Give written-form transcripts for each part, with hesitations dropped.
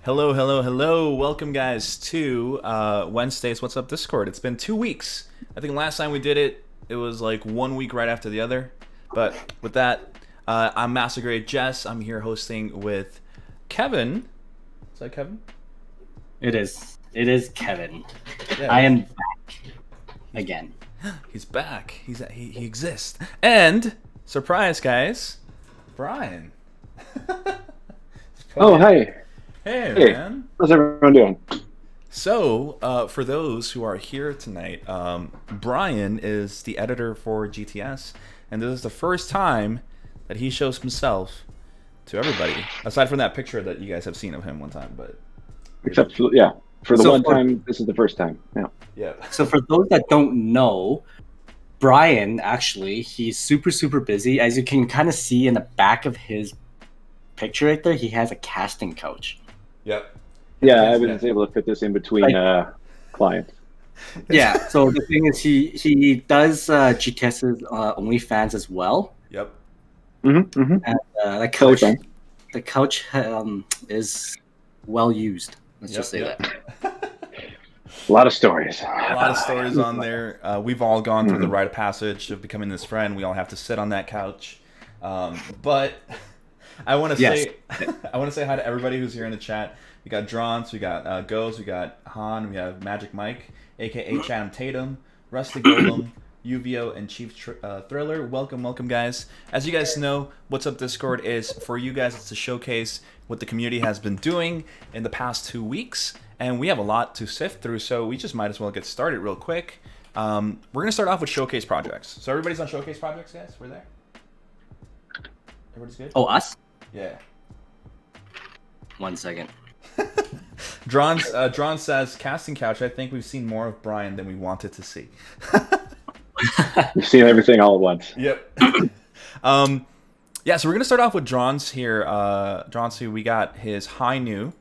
Hello, hello, hello. Welcome, guys, to Wednesday's What's Up Discord. It's been 2 weeks. I think last time we did it, it was like 1 week right after the other. But with that, I'm Master Grade Jess. I'm here hosting with Kevin. Is that Kevin? It is. It is Kevin. Yeah, I am back again. he's back. He exists. And, surprise, guys, Bryan. Oh, hey. Hey, Hey. man. How's everyone doing? So, for those who are here tonight, Bryan is the editor for GTS, and this is the first time that he shows himself to everybody, aside from that picture that you guys have seen of him one time. But Except for, for the So one for- time, this is the first time. Yeah. yeah, So for those that don't know, Bryan actually, he's super busy. As you can kind of see in the back of his picture right there, he has a casting couch. yep, Yeah, I Yeah. was able to fit this in between clients. Yeah. So the thing is, he does GTS's OnlyFans as well. yep. Mm-hmm. And the Totally couch, fine. is well used. Let's just say Yep. that. A lot of stories. A lot of stories on there. We've all gone through the rite of passage of becoming this friend. We all have to sit on that couch. But I want to Yes. say hi to everybody who's here in the chat. We got Drons, we got Goes, we got Han, we have Magic Mike, aka Chatham Tatum, Rusty Golem, UVO, and Chief Thriller. Welcome, guys. As you guys know, What's Up Discord is for you guys. It's to showcase what the community has been doing in the past 2 weeks, and we have a lot to sift through, so we just might as well get started real quick. We're gonna start off with showcase projects. So everybody's on showcase projects, guys. We're there. Everybody's good. Oh, us? Yeah. 1 second. Dron says, casting couch, I think we've seen more of Bryan than we wanted to see. You've seen everything all at once. Yep. Yeah, so we're going to start off with Dron's here. Dron's who we got his high new.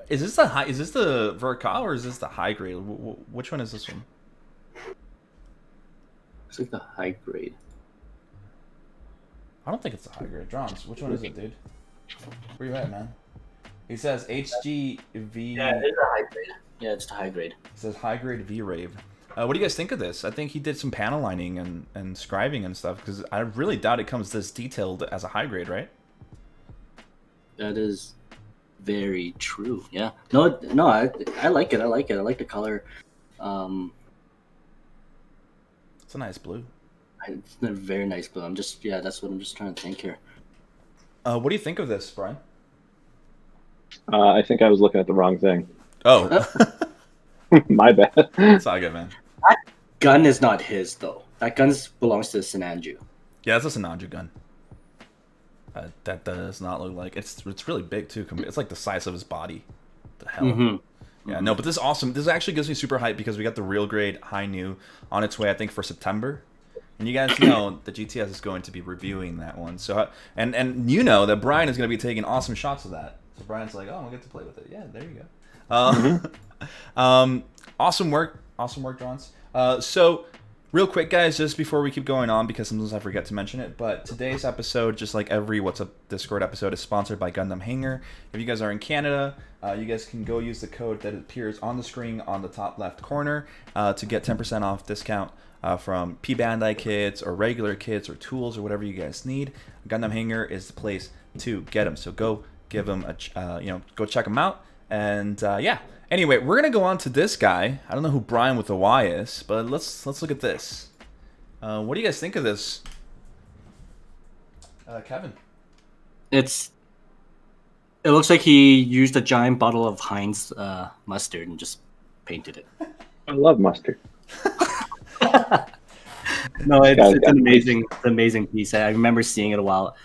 Is this the Vercal or is this the high grade? Which one is this one? It's like the high grade. I don't think it's the high grade. Dron's, which one is it, dude? Where you at, man? He says HGV. Yeah, it is a high grade. Yeah, it's the high grade. It says high grade V-Rave. What do you guys think of this? I think he did some panel lining and scribing and stuff, because I really doubt it comes this detailed as a high grade, right? That is very true. Yeah. No, I like it. I like the color. It's a nice blue. It's a very nice blue. That's what I'm just trying to think here. What do you think of this, Bryan? I think I was looking at the wrong thing. Oh, My bad. it's all good, man. Gun is not his though. That gun belongs to Sinanju. Yeah, it's a Sinanju gun. That does not look like it's really big too. It's like the size of his body. The hell. Mm-hmm. Yeah, no, but this is awesome. This actually gives me super hype because we got the real grade high new on its way, I think, for September. And you guys know that GTS is going to be reviewing that one. So and you know that Bryan is going to be taking awesome shots of that. So Bryan's like, oh, I'm gonna get to play with it. Yeah, there you go. Awesome work, Drons. So real quick, guys, just before we keep going on, because sometimes I forget to mention it, but today's episode, just like every What's Up Discord episode, is sponsored by Gundam Hanger. If you guys are in Canada, you guys can go use the code that appears on the screen on the top left corner to get 10% off discount from P Bandai kits or regular kits or tools or whatever you guys need. Gundam Hanger is the place to get them. So go give them go check them out. And yeah. Anyway, we're gonna go on to this guy. I don't know who Bryan with the Y is, but let's look at this. What do you guys think of this, Kevin? It looks like he used a giant bottle of Heinz mustard and just painted it. I love mustard. No, it's Guys, an amazing piece. I remember seeing it a while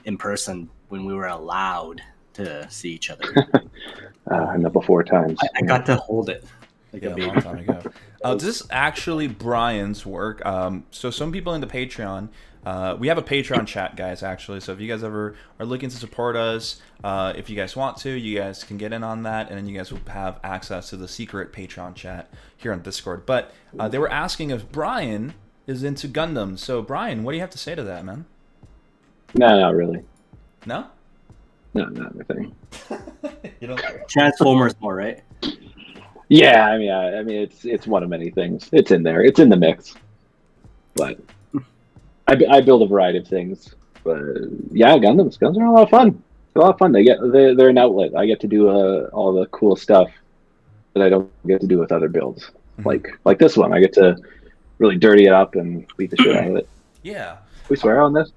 in person when we were allowed to see each other. In the before times. I got to hold it. Like Yeah, a a baby. long time ago. This is actually Bryan's work. So some people in the Patreon, we have a Patreon chat, guys, actually. So if you guys ever are looking to support us, if you guys want to, you guys can get in on that, and then you guys will have access to the secret Patreon chat here on Discord. But they were asking if Bryan is into Gundam. So Bryan, what do you have to say to that, man? No, not really. No? not my thing. You know. Transformers more, right? Yeah, I mean, it's one of many things. It's in there. It's in the mix. But I build a variety of things. But yeah, Gundams are a lot of fun. They're a lot of fun. They're an outlet. I get to do all the cool stuff that I don't get to do with other builds. Mhm. Like this one, I get to really dirty it up and beat the shit out of it. Yeah. We swear on this.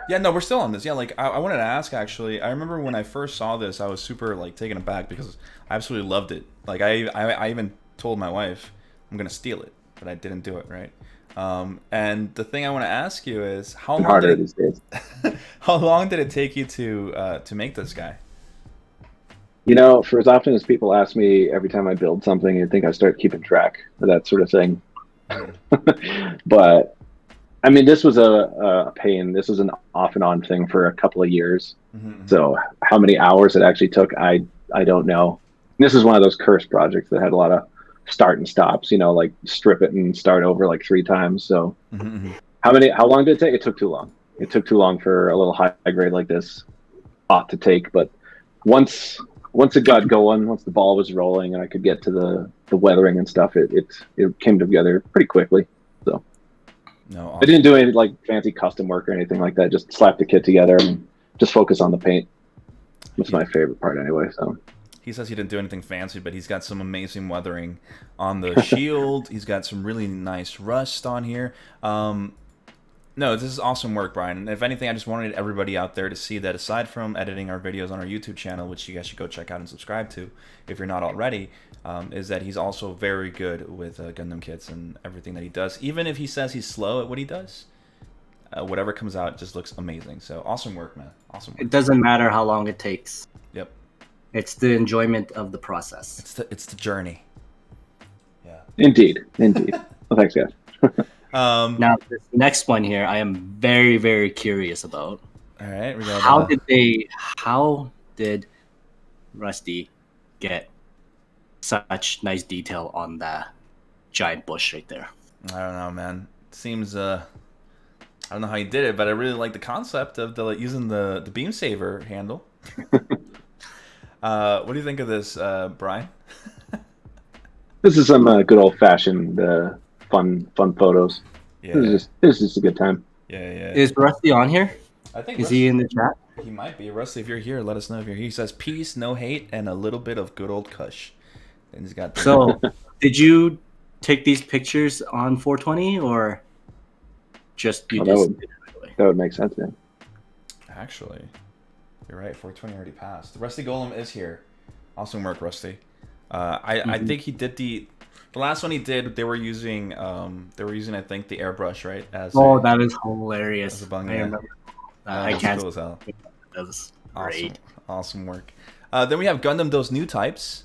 Yeah, no, we're still on this. Yeah, like I wanted to ask actually. I remember when I first saw this, I was super like taken aback because I absolutely loved it. Like I even told my wife I'm gonna steal it, but I didn't do it. Right. And the thing I want to ask you is how long Harder did these days. how long did it take you to make this guy? For as often as people ask me every time I build something, you'd think I start keeping track of that sort of thing. But I mean, this was a pain. This was an off and on thing for a couple of years. Mm-hmm. So how many hours it actually took, I don't know. This is one of those cursed projects that had a lot of start and stops. Like strip it and start over like 3 times. So Mm-hmm. how long did it take? It took too long. It took too long for a little high grade like this ought to take. But once it got going, once the ball was rolling and I could get to the weathering and stuff, it came together pretty quickly. So No, I awesome. didn't do any like fancy custom work or anything like that. Just slap the kit together and just focus on the paint. That's my favorite part anyway. So He says he didn't do anything fancy, but he's got some amazing weathering on the shield. He's got some really nice rust on here. No, this is awesome work, Bryan. And if anything, I just wanted everybody out there to see that aside from editing our videos on our YouTube channel, which you guys should go check out and subscribe to if you're not already, is that he's also very good with Gundam kits and everything that he does. Even if he says he's slow at what he does, whatever comes out just looks amazing. So awesome work, man. Awesome work. It doesn't matter how long it takes. Yep. It's the enjoyment of the process. It's the journey. Yeah. indeed. Well, thanks, guys. Now, this next one here, I am very, very curious about. All right. We got, How did Rusty get such nice detail on that giant bush right there? I don't know, man. It seems I don't know how he did it, but I really like the concept of using the beam saver handle. What do you think of this, Bryan? This is some good old fashioned fun Yeah. photos. This is just a good time. Yeah. Is Rusty on here? I think Is he in the chat? He might be. Rusty, if you're here, let us know if you're here. He says peace, no hate, and a little bit of good old Kush. And he's got So, did you take these pictures on 420 or just you Oh, just did it right away? That would make sense, man. Actually, you're right. 420 already passed. The Rusty Golem is here. Awesome work, Rusty. I think he did the last one he did. They were using I think the airbrush, right? That is hilarious. as a bung, I yeah. remember. That I was can't. cool as hell. That was Awesome. great. Awesome work. Then we have Gundam those new types.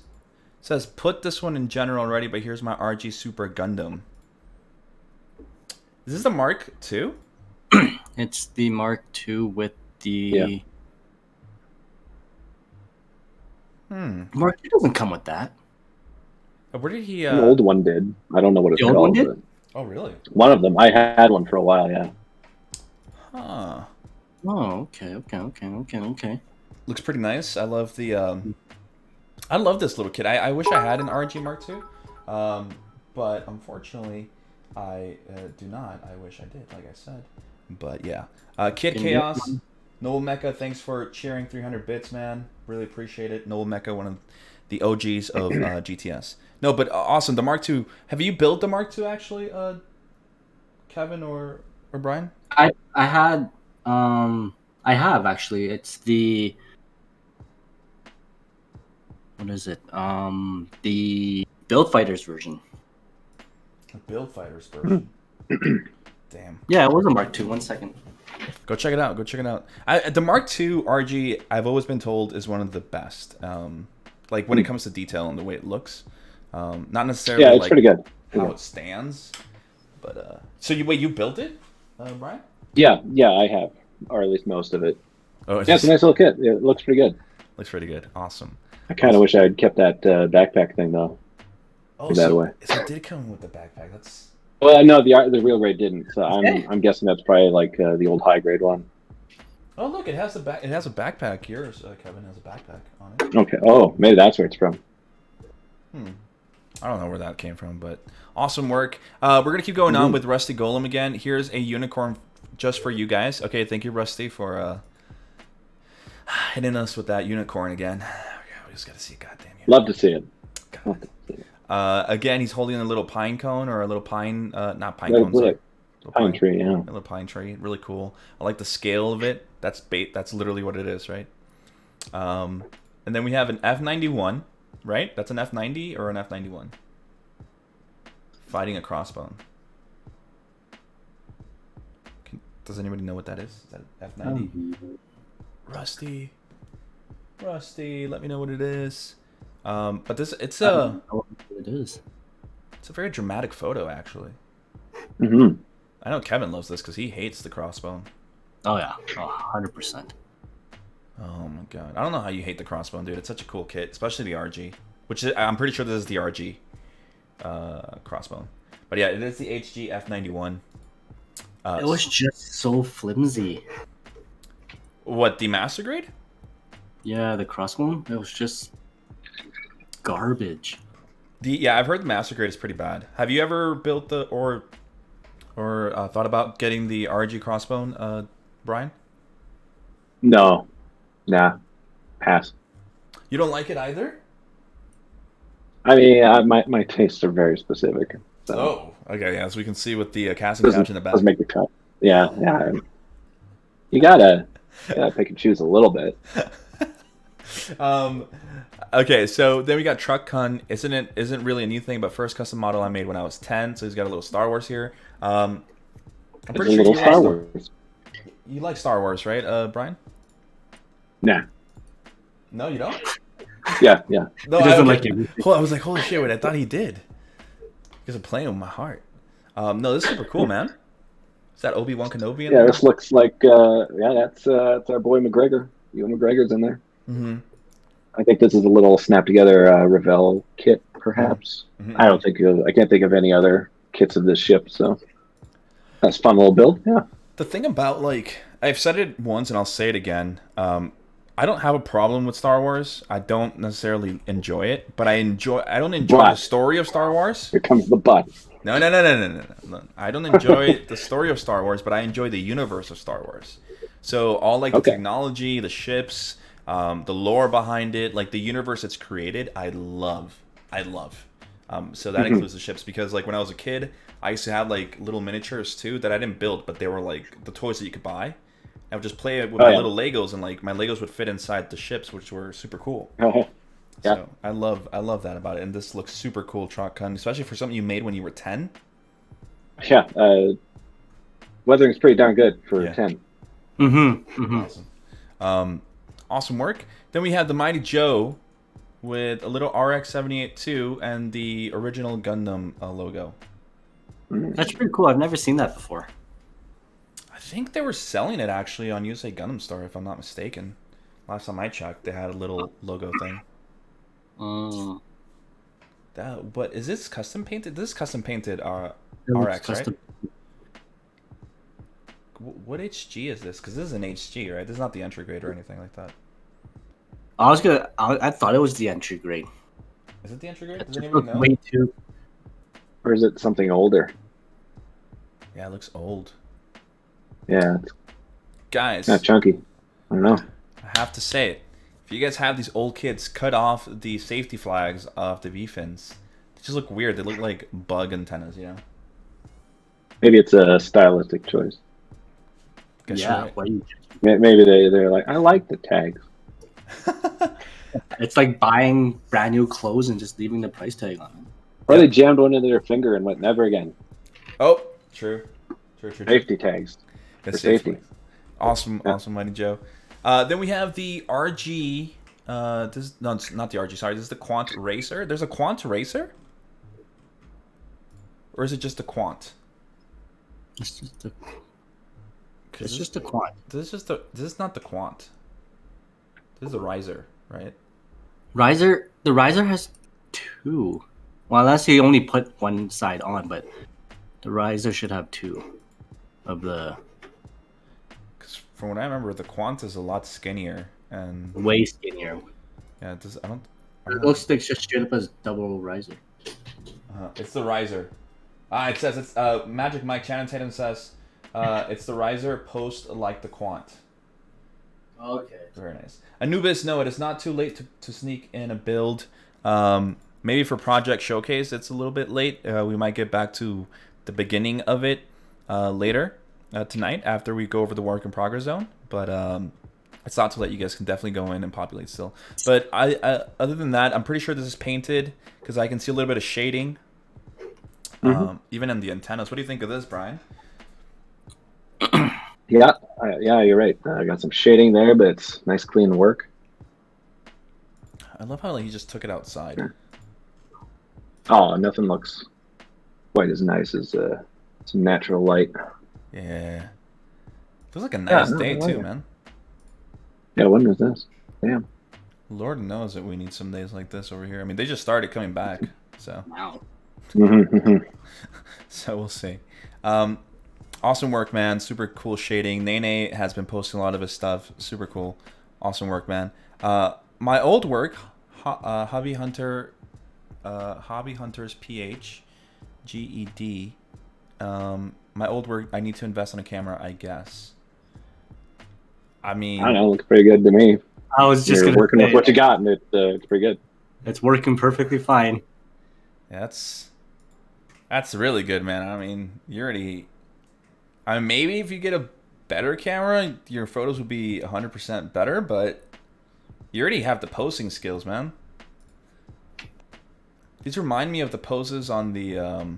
It says put this one in general already, but here's my RG Super Gundam. Is this the Mark II? It's the Mark II with the Yeah. Mark II doesn't come with that. Where did he? The old one did. I don't know what it's The old one called. did? But Oh, really? one of them. I had one for a while. Yeah. Huh. Oh, okay. Looks pretty nice. I love the. I love this little kid. I wish I had an RG Mark II, but unfortunately, I do not. I wish I did, like I said. But yeah, Kid Can you get Chaos, one? Noel Mecha, thanks for cheering 300 bits, man. Really appreciate it. Noel Mecha, one of the OGs of GTS. No, but awesome. The Mark II. Have you built the Mark II actually, Kevin or Bryan? I have actually. It's the what is it? The Build Fighters version. The Build Fighters version. Damn. Yeah, it was a Mark II. 1 second. Go check it out. The Mark II RG, I've always been told, is one of the best. Like when it comes to detail and the way it looks. Not necessarily Yeah, it's like pretty good. how it stands. But so you built it, Bryan? Yeah, I have, or at least most of it. Oh, Yeah, it's a nice little kit. It looks pretty good. looks pretty good. Awesome. I kind of wish I had kept that backpack thing though. Oh, That so, way. so it did come with the backpack. That's Well, no, the real grade didn't. So Okay. I'm guessing that's probably like the old high grade one. Oh, look, it has a back. It has a backpack here. Kevin has a backpack on it. Okay. Oh, maybe that's where it's from. I don't know where that came from, but awesome work. We're gonna keep going on with Rusty Golem again. Here's a unicorn just for you guys. Okay, thank you, Rusty, for hitting us with that unicorn again. We just gotta see, goddamn unicorn. Love to see it. God. Again, he's holding a little pine cone or a little pine, not pine cones. Like pine tree, yeah. A little pine tree, really cool. I like the scale of it. That's bait. That's literally what it is, right? And then we have an F91, right? That's an F90 or an F91. Fighting a crossbone. Does anybody know what that is? Is that F90? Rusty, let me know what it is. But it's I don't know what it is. It's a very dramatic photo, actually. Mm-hmm. I know Kevin loves this because he hates the crossbone. Oh yeah, 100%. Oh my god, I don't know how you hate the crossbone, dude. It's such a cool kit, especially the RG, which is, I'm pretty sure this is the RG crossbone. But yeah, it is the HG F91. It was just so flimsy. What, the master grade? Yeah, the crossbone. It was just garbage. Yeah, I've heard the master grade is pretty bad. Have you ever built the or thought about getting the RG crossbone, Bryan? No. Nah. Pass. You don't like it either? I mean, my tastes are very specific. So Oh, okay, yeah. As we can see with the casting couch in the back. doesn't make the cut. Yeah. You gotta pick and choose a little bit. Okay, so then we got Truck Kun. Isn't really a new thing, but first custom model I made when I was 10. So he's got a little Star Wars here. I'm It's pretty a sure little you Star like Wars. You like Star Wars, right, Bryan? Nah. No, you don't. Yeah. No, He doesn't like it. I was like, holy shit! Wait, I thought he did. Because I'm playing with my heart. No, this is super cool, man. Is that Obi-Wan Kenobi in Yeah, there? this looks like that's our boy McGregor. Ewan McGregor's in there. Mm-hmm. I think this is a little snap together Revell kit, perhaps. Mm-hmm. I can't think of any other kits of this ship. So that's a fun little build. Yeah. The thing about, like, I've said it once and I'll say it again. I don't have a problem with Star Wars. I don't necessarily enjoy it, but I don't enjoy But the story of Star Wars. here comes the but. No. I don't enjoy the story of Star Wars, but I enjoy the universe of Star Wars. So all like the Okay. technology, the ships, the lore behind it, like the universe it's created, I love. So that includes the ships, because like when I was a kid, I used to have like little miniatures too that I didn't build, but they were like the toys that you could buy. I would just play it with my little Legos, and like my Legos would fit inside the ships, which were super cool. Yeah. So I love that about it, and this looks super cool, Truck-Kun, especially for something you made when you were 10. Yeah. Weathering's pretty darn good for 10. Awesome. Awesome work. Then we have the Mighty Joe with a little RX-78 too, and the original Gundam logo. That's pretty cool. I've never seen that before. I think they were selling it actually on USA Gundam Store, if I'm not mistaken. Last time I checked, they had a little logo thing. But is this custom painted? This is custom painted RX, right? What HG is this? Because this is an HG, right? This is not the entry grade or anything like that. I thought it was the entry grade. Is it the entry grade? Does It anybody looked know? way too. Or is it something older? Yeah, it looks old. Yeah, it's Guys, not chunky. I don't know. I have to say it. If you guys have these old kids cut off the safety flags off the V-fins, they just look weird. They look like bug antennas, you know? Maybe it's a stylistic choice. Guess Yeah, you're right. what you- Maybe they're like, I like the tags. it's like buying brand new clothes and just leaving the price tag on it. Or they jammed one into their finger and went never again. Oh, true. Safety tags. It's for safety. Awesome, Yeah. awesome, Mighty Joe. Then we have the RG. No, it's not the RG. Sorry, this is the Quant Racer. There's a Quant Racer, or is it just a Quant? It's just a. 'Cause It's just a quant. This is not the Quant. This is the Riser, right? The riser has two. Well, unless you only put one side on, but the riser should have two of the. from what I remember, the Quant is a lot skinnier, and Way skinnier. yeah, it does. I It don't looks like just straight up as double riser. it's the riser. It says it's Magic Mike Channing Tatum says it's the riser post like the Quant. Okay. Very nice. Anubis, no, it is not too late to sneak in a build. Maybe for Project Showcase, it's a little bit late. We might get back to the beginning of it later tonight after we go over the work in progress zone. But it's not too late. You guys can definitely go in and populate still. But I other than that, I'm pretty sure this is painted because I can see a little bit of shading. Even in the antennas. What do you think of this, Brian? Yeah, you're right. I got some shading there, but it's nice, clean work. I love how he just took it outside. Oh, nothing looks quite as nice as some natural light. Yeah. Feels like a nice day I like too, it. man. Yeah, when was this? Damn. Lord knows that we need some days like this over here. I mean, they just started coming back, so Wow. so we'll see. Awesome work, man. Super cool shading. Nene has been posting a lot of his stuff. Super cool. Awesome work, man. My old work, Hobby Hunter's PH, GED. My old work, I need to invest in a camera, I guess. I mean, I don't know. Looks pretty good to me. I was just You're gonna working say, with what you got, and it's pretty good. it's working perfectly fine. yeah, that's really good, man. I mean, you already. I mean, maybe if you get a better camera, your photos would be 100% better, but you already have the posing skills, man. These remind me of the poses on the.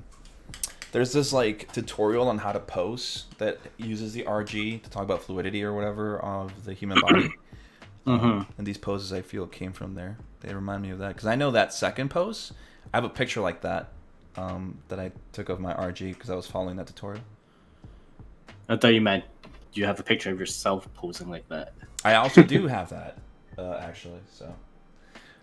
There's this like tutorial on how to pose that uses the RG to talk about fluidity or whatever of the human body. And these poses I feel came from there. They remind me of that because I know that second pose. I have a picture like that that I took of my RG because I was following that tutorial. I thought you meant you have a picture of yourself posing like that. I also do have that actually. So.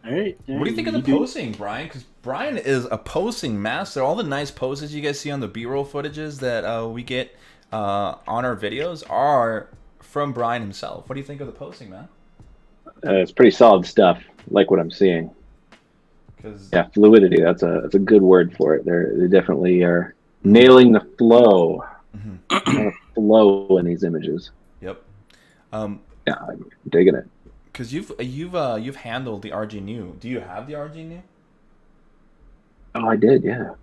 All right. What do you think of the posing, Brian? Because Brian is a posing master. All the nice poses you guys see on the B-roll footages that we get on our videos are from Brian himself. What do you think of the posing, man? It's pretty solid stuff. Like what I'm seeing. Yeah, fluidity. That's a good word for it. They definitely are nailing the flow. Flow in these images. Yep. Yeah, I'm digging it. Because you've handled the RG New. Do you have the RG New? Oh, I did. Yeah.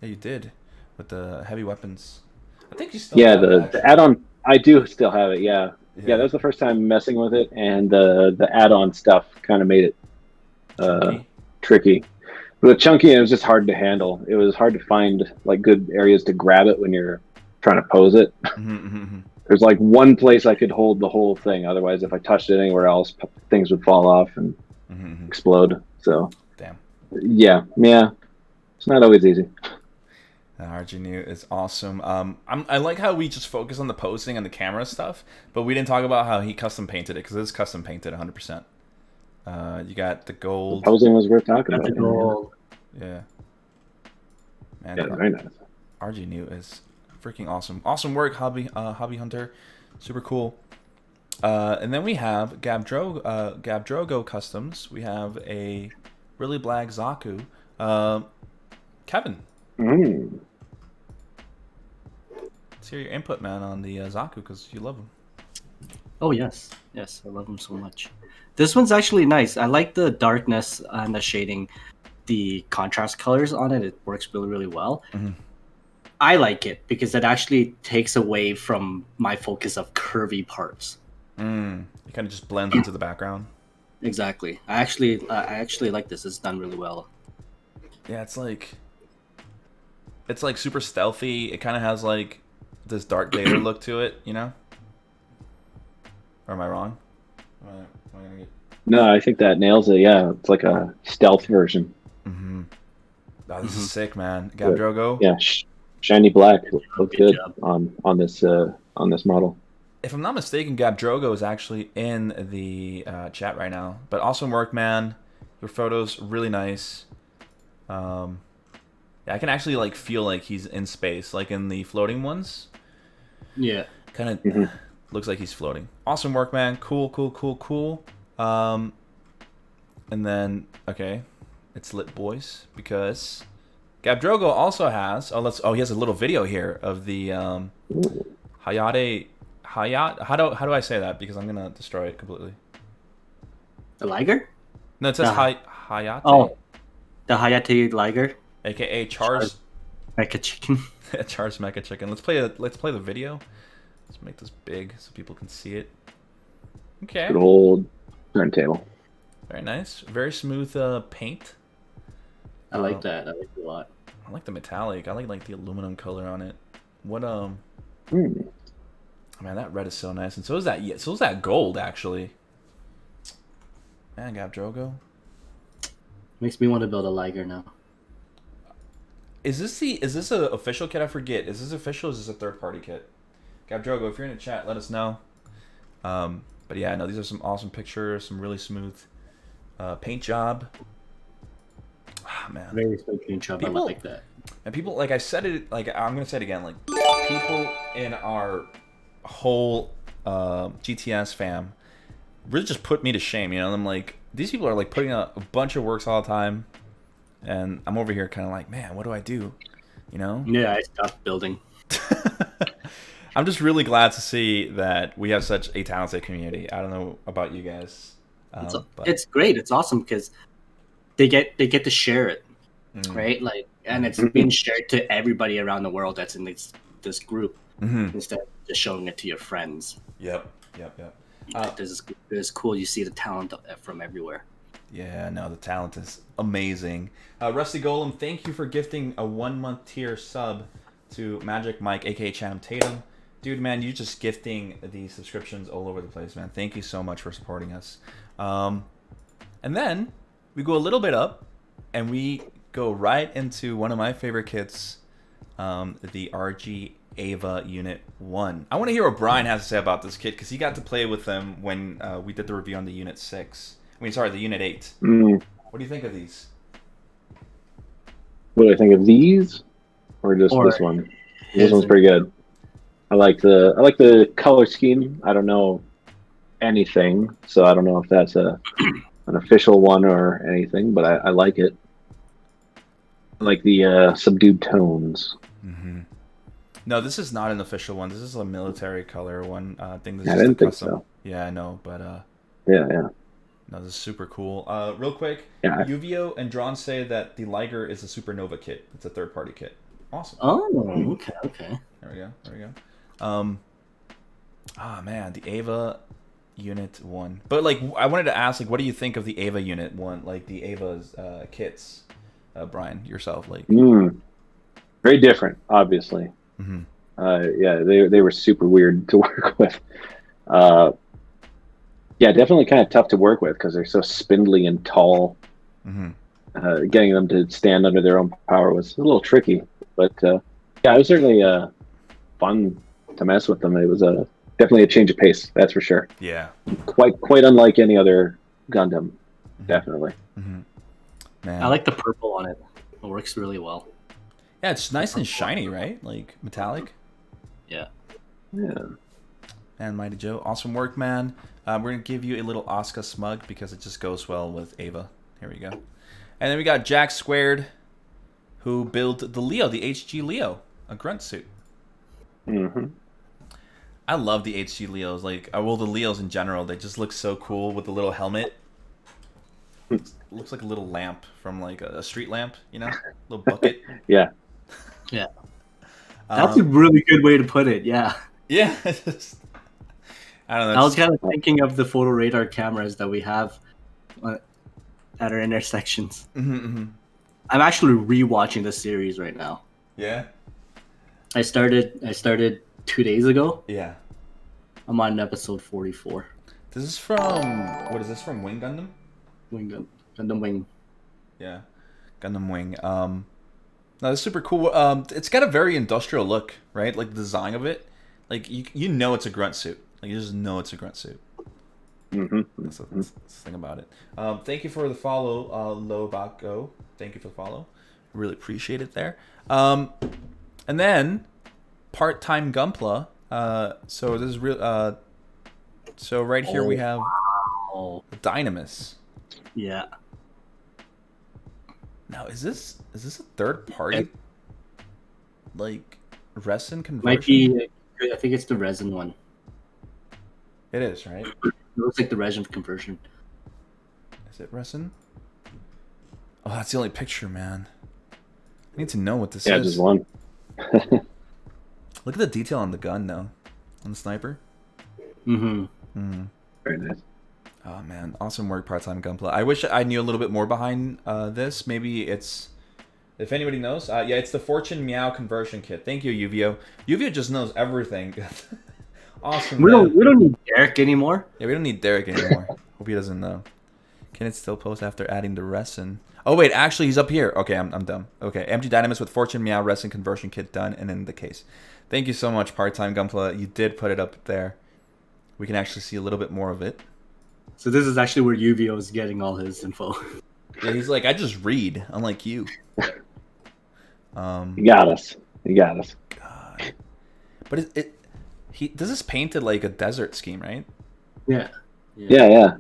Yeah, you did with the heavy weapons. I think you still. Yeah, have it, the actually. add-on. I do still have it. Yeah. Yeah, that was the first time messing with it, and the add-on stuff kind of made it tricky. But chunky, it was just hard to handle. It was hard to find like good areas to grab it when you're trying to pose it. There's like one place I could hold the whole thing. Otherwise, if I touched it anywhere else, things would fall off and explode. So, damn. Yeah, it's not always easy. RG New is awesome. I like how we just focus on the posing and the camera stuff, but we didn't talk about how he custom painted it because it's custom painted 100%. You got the gold. The posing was worth talking about. The gold. Yeah. Man, Yeah, very nice. RG New is freaking awesome. Awesome work, Hobby Hunter. Super cool. And then we have Gab Drogo Customs. We have a really black Zaku. Kevin. Let's hear your input, man, on the Zaku because you love him. Oh yes, I love him so much. This one's actually nice. I like the darkness and the shading, the contrast colors on it. It works really, really well. I like it because it actually takes away from my focus of curvy parts. It kind of just blends into the background. Exactly. I actually like this. It's done really well. Yeah, it's like super stealthy. It kind of has like this Darth Vader look to it, you know? Or am I wrong? No, I think that nails it. Yeah, it's like a stealth version. Oh, this is sick, man. Gab Drogo. Yeah, shiny black looks good on this model. If I'm not mistaken, Gab Drogo is actually in the chat right now. But awesome work, man. Your photos really nice. Yeah, I can actually like feel like he's in space, like in the floating ones. Yeah. Kind of Looks like he's floating. Awesome work, man. Cool, cool, cool, cool. And then, okay, it's lit, boys, because Gabdrogo also has. He has a little video here of the Hayate. How do I say that? Because I'm gonna destroy it completely. The Liger? No, it says Hayate. Oh, the Hayate Liger, AKA Char's like a chicken. Char's Mecha Chicken. Let's play the video. Let's make this big so people can see it. Okay. Good old turntable. Very nice. Very smooth paint. I like that. I like it a lot. I like the metallic. I like the aluminum color on it. What Mm. Man, that red is so nice, and so is that. Yeah, so is that gold actually. Man, Gabdrogo. Makes me want to build a Liger now. Is this a official kit? I forget. Is this official? Or is this a third party kit? Gabdrogo, if you're in the chat, let us know. But yeah, no, these are some awesome pictures, some really smooth paint job. Ah, man. Very smooth paint job. I like that. And people, like I said it, like I'm gonna say it again, like people in our whole GTS fam really just put me to shame. You know, I'm like, these people are like putting out a bunch of works all the time, and I'm over here kind of like, man, what do I do? You know? Yeah, I stopped building. I'm just really glad to see that we have such a talented community. I don't know about you guys. But It's great. It's awesome because they get to share it, right? Like, and it's being shared to everybody around the world that's in this group instead of just showing it to your friends. Yep. This is cool. You see the talent from everywhere. Yeah, no, the talent is amazing. Rusty Golem, thank you for gifting a 1-month tier sub to Magic Mike, aka Channing Tatum. Dude, man, you're just gifting these subscriptions all over the place, man. Thank you so much for supporting us. And then we go a little bit up, and we go right into one of my favorite kits, the RG Ava Unit 1. I want to hear what Bryan has to say about this kit, because he got to play with them when we did the review on the Unit 6. The Unit 8. What do you think of these? What do I think of these? Or just this one? This one's pretty good. I like the color scheme. I don't know anything, so I don't know if that's an official one or anything, but I like it. I like the subdued tones. No, this is not an official one. This is a military color one. I think this I is didn't the think custom. so. Yeah, I know, but yeah. No, this is super cool. Real quick, Yeah. Uvio and Drawn say that the Liger is a Supernova kit. It's a third-party kit. Awesome. Oh, okay. There we go. Man, the Ava Unit 1. But like, I wanted to ask, like, what do you think of the Ava Unit 1? Like the Ava's kits, Bryan, yourself, like. Very different, obviously. Yeah, they were super weird to work with. Yeah, definitely kind of tough to work with because they're so spindly and tall. Getting them to stand under their own power was a little tricky, but yeah, it was certainly fun to mess with them. It was definitely a change of pace, that's for sure. Yeah. Quite unlike any other Gundam, definitely. Man. I like the purple on it. It works really well. Yeah, it's nice and shiny, right? Like metallic. Yeah. And Mighty Joe, awesome work, man. We're gonna give you a little Oscar smug because it just goes well with Ava. Here we go. And then we got Jack Squared, who built the Leo, the HG Leo, a grunt suit. I love the HG Leos. Like, well, the Leos in general, they just look so cool with the little helmet. It looks like a little lamp from like a street lamp, you know, little bucket. Yeah. That's a really good way to put it. Yeah. Yeah. I don't know. I was kind of thinking of the photo radar cameras that we have at our intersections. I'm actually rewatching the series right now. Yeah. I started 2 days ago. Yeah. I'm on episode 44. This is from what is this from? Wing Gundam? Gundam Wing. Yeah. Gundam Wing. No, it's super cool. It's got a very industrial look, right? Like the design of it. Like you know it's a grunt suit. Like you just know it's a grunt suit. That's the thing about it. Thank you for the follow, Lobako. Thank you for the follow. Really appreciate it there. And then part-time Gunpla. So this is real. So right here we have Oh, Dynamis. yeah. Now, is this a third party like resin conversion? Might be. I think it's the resin one. It is, right? It looks like the resin conversion. Is it resin? Oh, that's the only picture, man. I need to know what this Yeah, is. just one. Look at the detail on the gun, though. On the sniper. Mm-hmm. Very nice. Oh, man. Awesome work, Part-Time Gunpla. I wish I knew a little bit more behind this. Maybe it's... If anybody knows. Yeah, it's the Fortune Meow conversion kit. Thank you, Uvio. Uvio just knows everything. Awesome, We man. don't need Derek anymore. Yeah, we don't need Derek anymore. Hope he doesn't know. Can it still post after adding the resin? Oh, wait. Actually, he's up here. Okay, I'm dumb. Okay, empty Dynamis with Fortune Meow resin conversion kit done and in the case. Thank you so much, Part-Time Gunpla. You did put it up there. We can actually see a little bit more of it. So this is actually where UVO is getting all his info. Yeah, he's like, I just read, unlike you. You got us. You got us. God. But this is painted like a desert scheme, right? Yeah. Yeah.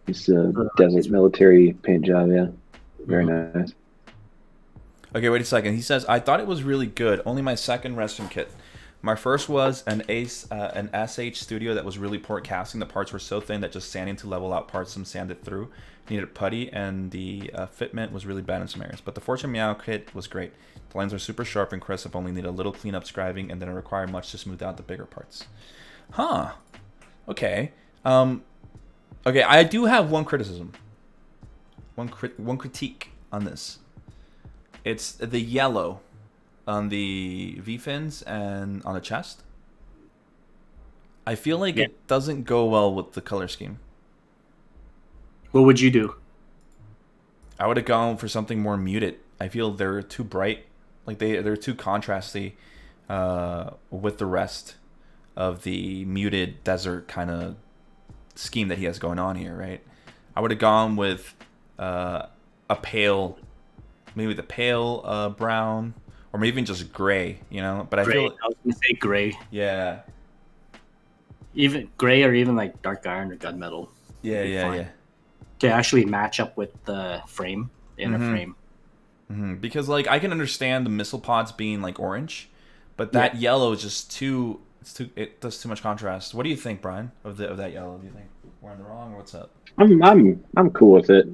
It's a desert military paint job, yeah. Very nice. Okay, wait a second. He says, I thought it was really good. Only my second resin kit. My first was an SH Studio that was really poor casting. The parts were so thin that just sanding to level out parts some sanded through. Needed putty, and the fitment was really bad in some areas. But the Fortune Meow kit was great. The lines are super sharp and crisp, only need a little cleanup scribing, and then it required much to smooth out the bigger parts. Huh. Okay. Okay, I do have one criticism. One critique on this. It's the yellow on the V-fins and on the chest. I feel like it doesn't go well with the color scheme. What would you do? I would have gone for something more muted. I feel they're too bright. Like they're too contrasty with the rest of the muted desert kind of scheme that he has going on here, right? I would have gone with a pale, maybe the pale brown, or maybe even just gray, you know? But Gray. I feel, I was gonna say gray. yeah, Even gray or even like dark iron or gunmetal. yeah. To actually match up with the frame, the inner frame. Because like I can understand the missile pods being like orange, but that yellow is just too. It does too much contrast. What do you think, Brian, of that yellow? Do you think we're in the wrong, or what's up? I'm cool with it.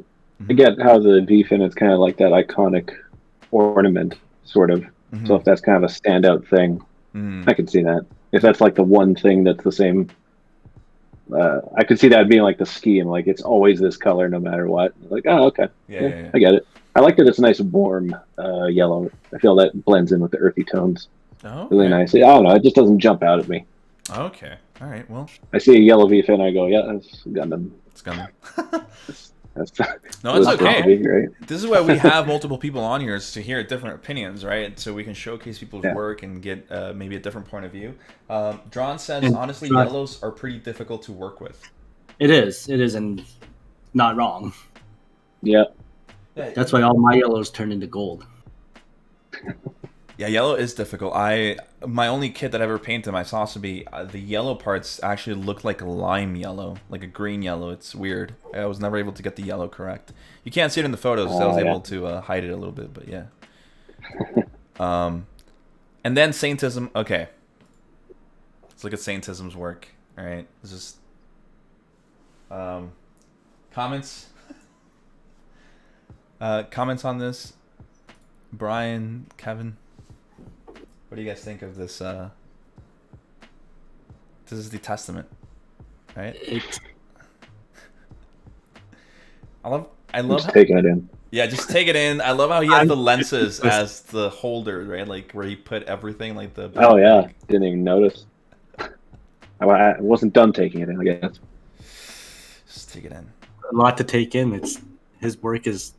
I get how the V-fin is kind of like that iconic ornament, sort of. So if that's kind of a standout thing, I can see that. If that's like the one thing that's the same, I could see that being like the scheme. Like it's always this color no matter what. Like, oh, okay. Yeah. I get it. I like that it's a nice warm yellow. I feel that blends in with the earthy tones. Oh, Really nicely. I don't know. It just doesn't jump out at me. Okay. All right. Well, I see a yellow V-fin, I go, yeah, that's Gundam. it's gonna. That's No, it's okay. Right? This is why we have multiple people on here, is to hear different opinions, right? So we can showcase people's work and get maybe a different point of view. Drawn says, honestly, yellows are pretty difficult to work with. It is, and not wrong. Yeah. That's why all my yellows turn into gold. Yeah, yellow is difficult. My only kit that I ever painted my Sasabi, the yellow parts actually look like a lime yellow, like a green yellow. It's weird. I was never able to get the yellow correct. You can't see it in the photos, so I was able to hide it a little bit, but yeah. And then Saintism. Okay, let's look at Saintism's work. All right, it's just comments. Comments on this, Brian, Kevin. What do you guys think of this? This is the Testament, right? I love just taking it in. Yeah, just take it in. I love how he has the lenses as the holder, right? Like where he put everything, like the. Oh yeah, didn't even notice. I wasn't done taking it in, I guess. Just take it in. A lot to take in. His work is.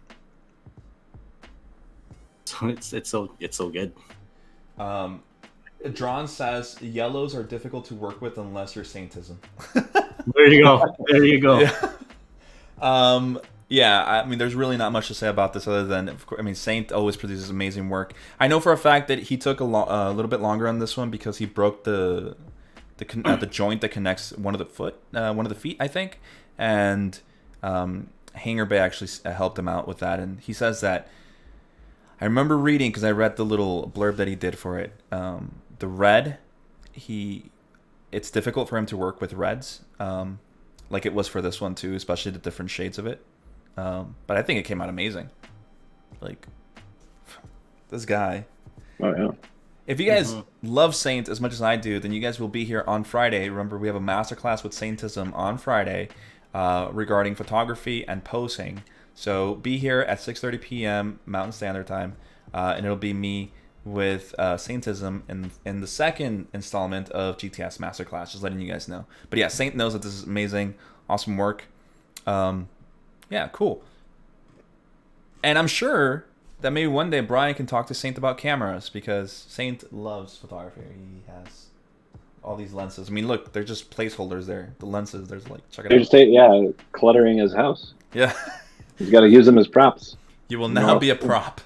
It's so good. Drawn says yellows are difficult to work with unless you're Saintism. There you go. Yeah. Yeah, I mean, there's really not much to say about this other than, of course, I mean, Saint always produces amazing work. I know for a fact that he took a little bit longer on this one because he broke the the joint that connects one of the feet, I think, and Hanger Bay actually helped him out with that, and he says that I remember reading because I read the little blurb that he did for it. The red, it's difficult for him to work with reds, like it was for this one too, especially the different shades of it. But I think it came out amazing. Like this guy. Oh yeah. If you guys love Saint as much as I do, then you guys will be here on Friday. Remember, we have a masterclass with Saintism on Friday regarding photography and posing. So be here at 6:30 p.m. Mountain Standard Time, and it'll be me with Saintism in the second installment of GTS Masterclass. Just letting you guys know. But yeah, Saint knows that this is amazing, awesome work. Yeah, cool. And I'm sure that maybe one day Bryan can talk to Saint about cameras because Saint loves photography. He has all these lenses. I mean, look, they're just placeholders there. The lenses, there's like, check it out. Yeah, cluttering his house. Yeah. He's got to use them as props. You will now be a prop.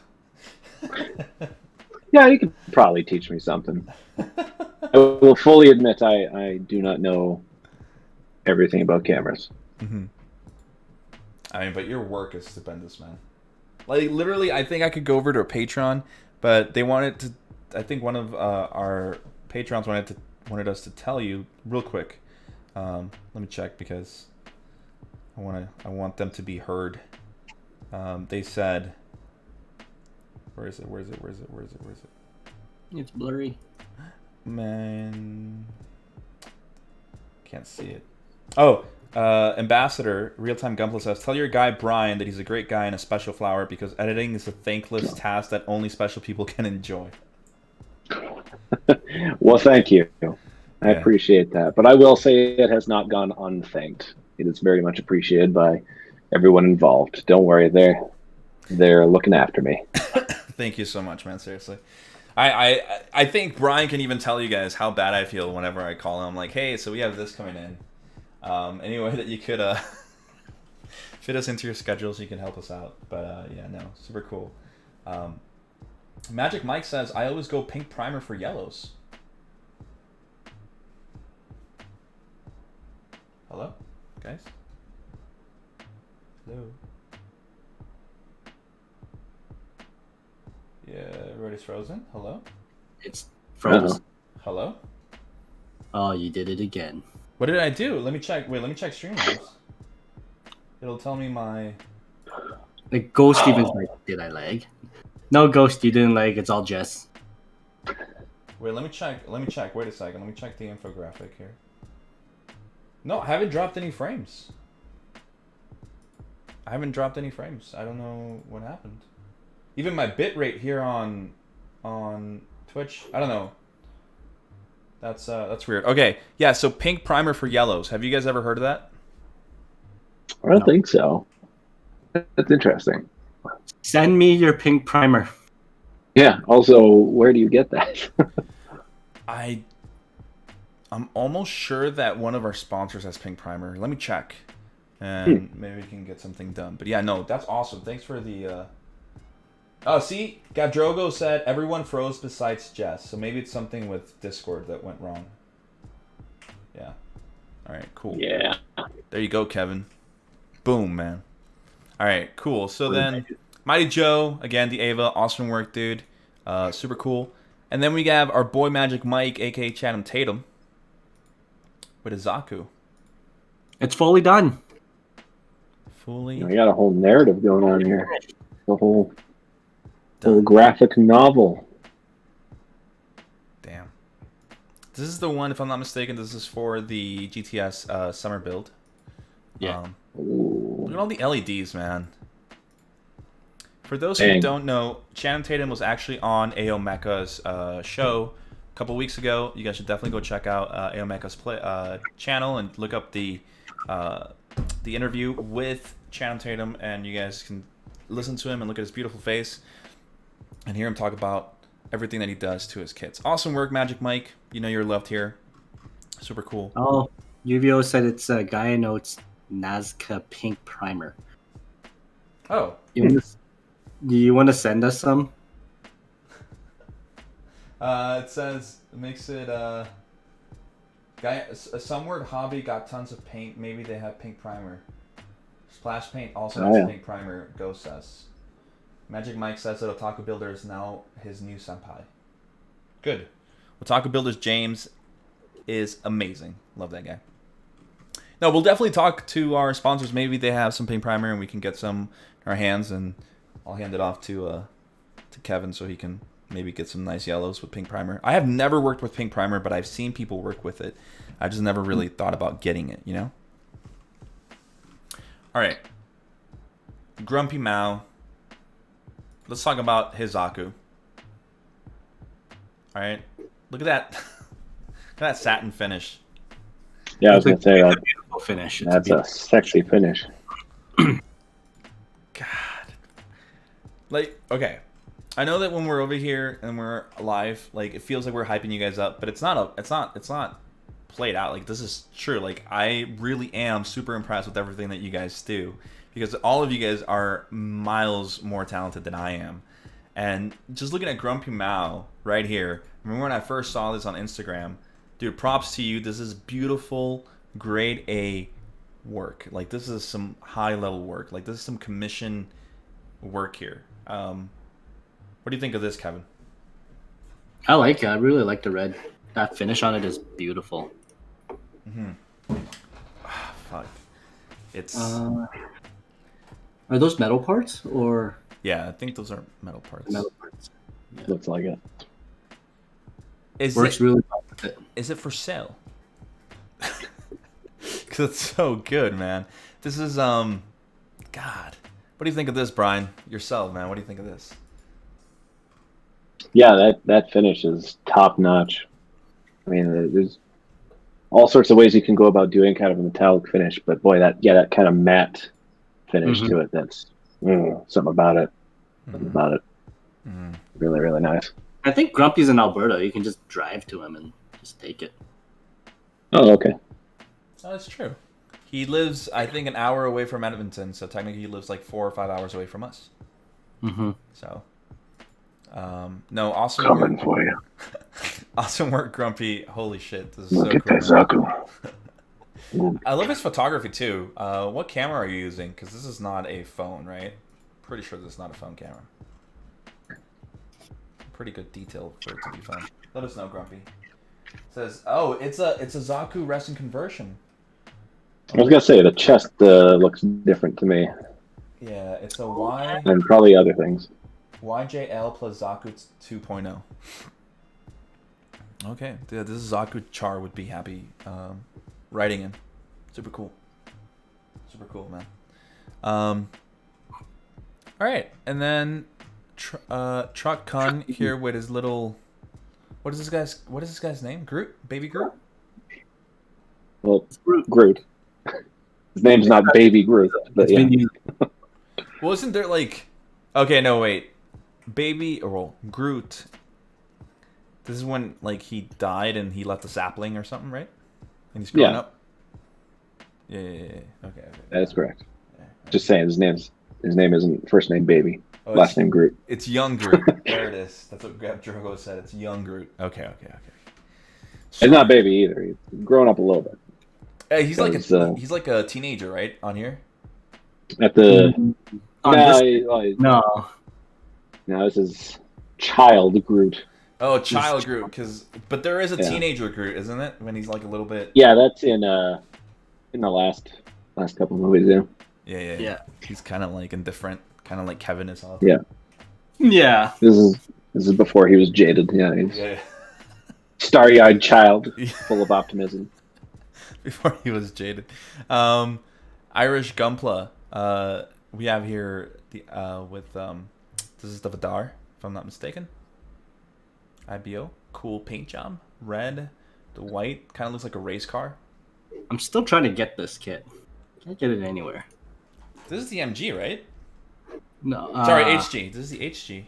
Yeah, you could probably teach me something. I will fully admit I do not know everything about cameras. Mm-hmm. I mean, but your work is stupendous, man. Like, literally, I think I could go over to a Patreon, but they wanted to... I think one of our Patrons wanted us to tell you real quick. Let me check because I want them to be heard. They said... Where is it? It's blurry. Man... Can't see it. Oh... Ambassador, Real-Time Gunpla says, tell your guy Bryan that he's a great guy and a special flower because editing is a thankless task that only special people can enjoy. Well, thank you. I appreciate that. But I will say it has not gone unthanked. It is very much appreciated by everyone involved. Don't worry, they're looking after me. Thank you so much, man. Seriously. I think Bryan can even tell you guys how bad I feel whenever I call him. I'm like, hey, so we have this coming in. Any way that you could fit us into your schedule so you can help us out. But yeah, no, super cool. Magic Mike says, I always go pink primer for yellows. Hello, guys? Hello? Yeah, everybody's frozen. Hello? It's frozen. Hello? Oh, you did it again. What did I do? Let me check. Wait, let me check Streamlabs. It'll tell me my... Like, Ghost Steven's like, did I lag? No, Ghost, you didn't lag. It's all Jess. Wait, let me check. Wait a second. Let me check the infographic here. No, I haven't dropped any frames. I don't know what happened. Even my bitrate here on Twitch, I don't know. That's weird. Okay, yeah, so pink primer for yellows. Have you guys ever heard of that? I don't think so. That's interesting. Send me your pink primer. Yeah, also, where do you get that? I'm almost sure that one of our sponsors has pink primer. Let me check. And maybe we can get something done. But yeah, no, that's awesome. Thanks for the... Oh, see? Gadrogo said everyone froze besides Jess. So maybe it's something with Discord that went wrong. Yeah. All right, cool. Yeah. There you go, Kevin. Boom, man. All right, cool. So then, Mighty Joe, again, the Ava, awesome work, dude. Super cool. And then we have our boy Magic Mike, a.k.a. Channing Tatum, with a Zaku. It's fully done. Fully. We got a whole narrative going on here. The whole graphic novel. Damn. This is the one, if I'm not mistaken, this is for the GTS summer build. Yeah. Look at all the LEDs, man. For those who don't know, Channing Tatum was actually on AO Mecha's show a couple weeks ago. You guys should definitely go check out AO Mecha's channel and look up the interview with Channing Tatum, and you guys can listen to him and look at his beautiful face and hear him talk about everything that he does to his kids. Awesome work, Magic Mike. You know you're loved here. Super cool. Oh, UVO said it's Gaia Notes Nazca Pink Primer. Oh. Do you want to send us some? It says, it makes it, Guy, some word hobby got tons of paint. Maybe they have pink primer. Splash Paint also has pink primer. Ghost says. Magic Mike says that Otaku Builder is now his new senpai. Good. Otaku Builder's James is amazing. Love that guy. No, we'll definitely talk to our sponsors. Maybe they have some pink primer and we can get some in our hands, and I'll hand it off to Kevin so he can maybe get some nice yellows with pink primer. I have never worked with pink primer, but I've seen people work with it. I just never really thought about getting it, you know? All right. Grumpy Mao. Let's talk about Hizaku. All right. Look at that. Look at that satin finish. Yeah, I was gonna say that. Beautiful finish. That's a sexy finish. God. Like, okay. I know that when we're over here and we're live, like it feels like we're hyping you guys up, but it's not played out. Like this is true. Like I really am super impressed with everything that you guys do, because all of you guys are miles more talented than I am. And just looking at Grumpy Mao right here, remember when I first saw this on Instagram, dude, props to you. This is beautiful, grade A work. Like this is some high level work. Like this is some commission work here. What do you think of this, Kevin? I like it. I really like the red. That finish on it is beautiful. Fuck. It's Are those metal parts or? yeah, I think those are metal parts. Metal parts. Yeah. Looks like it. Works really well with it. Is it for sale? Because it's so good, man. This is God. What do you think of this, Bryan? Yourself, man. What do you think of this? Yeah, that finish is top notch. I mean, there's all sorts of ways you can go about doing kind of a metallic finish, but boy, that kind of matte finish to it. That's something about it. Something about it. Really, really nice. I think Grumpy's in Alberta. You can just drive to him and just take it. Oh, okay. Oh, that's true. He lives, I think, an hour away from Edmonton, so technically he lives like 4 or 5 hours away from us. So, no, awesome Coming work. for you. Awesome work, Grumpy. Holy shit, this is Look so at cool. that Zaku. I love his photography too. What camera are you using? Because this is not a phone, right? Pretty sure this is not a phone camera. Pretty good detail for it to be phone. Let us know, Grumpy. It says, oh, it's a Zaku resin conversion. I was gonna say the chest looks different to me, Yeah, it's a Y. and probably other things. YJL plus Zaku 2.0. Okay, yeah, this is Zaku Char would be happy writing in. Super cool. Super cool, man. All right, and then Truck Kun here with his little. What is this guy's name? Groot? Baby Groot? Well, Groot. His name's not Baby Groot, but yeah. Well, isn't there like? Okay, no, wait. Baby, or well, Groot. This is when like he died and he left a sapling or something, right? And he's growing up. Yeah. Okay. That's correct. Just saying, his name isn't first name Baby, last name Groot. It's young Groot. There it is. That's what Drogo said. It's young Groot. Okay. So, It's not Baby either. He's grown up a little bit. he's like a teenager, right? On here. At the No. No, this is child Groot. Oh, child Groot, but there is a teenager Groot, isn't it? When he's like a little bit. Yeah, that's in the last couple of movies. Yeah. He's kind of like indifferent, kind of like Kevin is off. Yeah. This is before he was jaded. Yeah, he's starry-eyed child, full of optimism. Before he was jaded. Irish Gunpla. We have here the with this is the Vidar, if I'm not mistaken. IBO, cool paint job, red, the white kind of looks like a race car. I'm still trying to get this kit. Can't get it anywhere. This is the MG, right? No. Sorry, HG. This is the HG.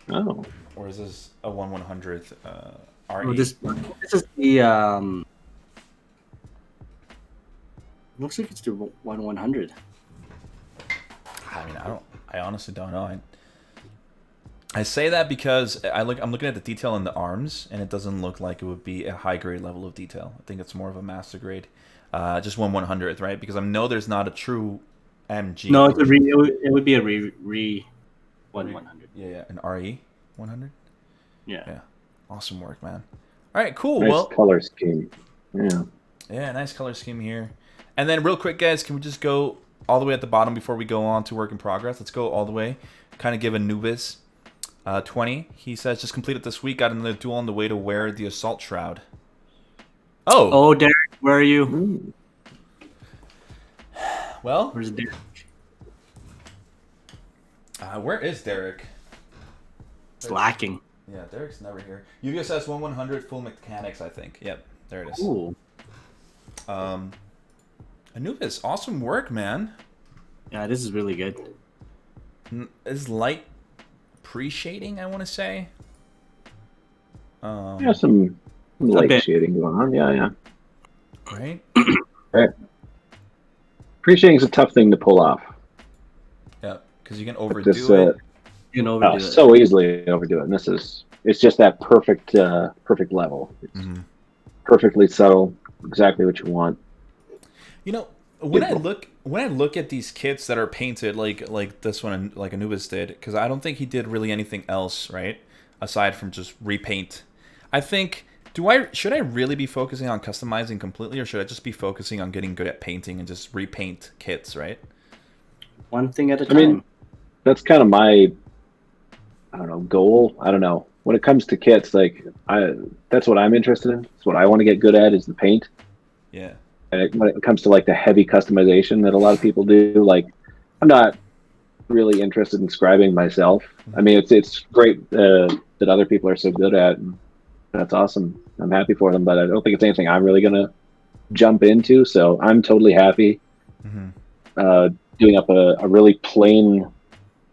Oh. Or is this a 1/100th RE? Oh, this is the looks like it's the 1/100. I mean, I honestly don't know. I say that because I'm looking at the detail in the arms, and it doesn't look like it would be a high grade level of detail. I think it's more of a master grade, just 1/100th, right? Because I know there's not a true MG. No, it would be a re 1/100. Yeah, an RE 100. Yeah. Yeah, awesome work, man. All right, cool. Nice Well, color scheme. Yeah. yeah, nice color scheme here. And then real quick, guys, can we just go all the way at the bottom before we go on to work in progress? Let's go all the way. Kind of give Anubis 20. He says, just completed this week. Got another duel on the way to wear the assault shroud. Oh, Derek, where are you? Ooh. Well, Where's Derek? where is Derek? It's lacking. Yeah, Derek's never here. UVSS 1/100 full mechanics, I think. Yep, there it is. Ooh. Anubis, awesome work, man. Yeah, this is really good. Is light pre-shading, I want to say. Yeah, some light bit. shading going on. Yeah. Right? Right. Pre-shading is a tough thing to pull off. Yeah, because you can overdo This, it. You know, overdo it. so easily overdo it. And it's just that perfect level. It's Mhm. perfectly subtle, exactly what you want. You know, when I look at these kits that are painted like this one, like Anubis did, because I don't think he did really anything else, right? Aside from just repaint. I think should I really be focusing on customizing completely, or should I just be focusing on getting good at painting and just repaint kits, right? One thing at a time. I mean, that's kind of my, I don't know, goal. I don't know. When it comes to kits, like that's what I'm interested in. It's what I want to get good at is the paint. Yeah. And when it comes to like the heavy customization that a lot of people do, like I'm not really interested in scribing myself. I mean, it's great that other people are so good at, and that's awesome. I'm happy for them, but I don't think it's anything I'm really gonna jump into. So I'm totally happy doing up a really plain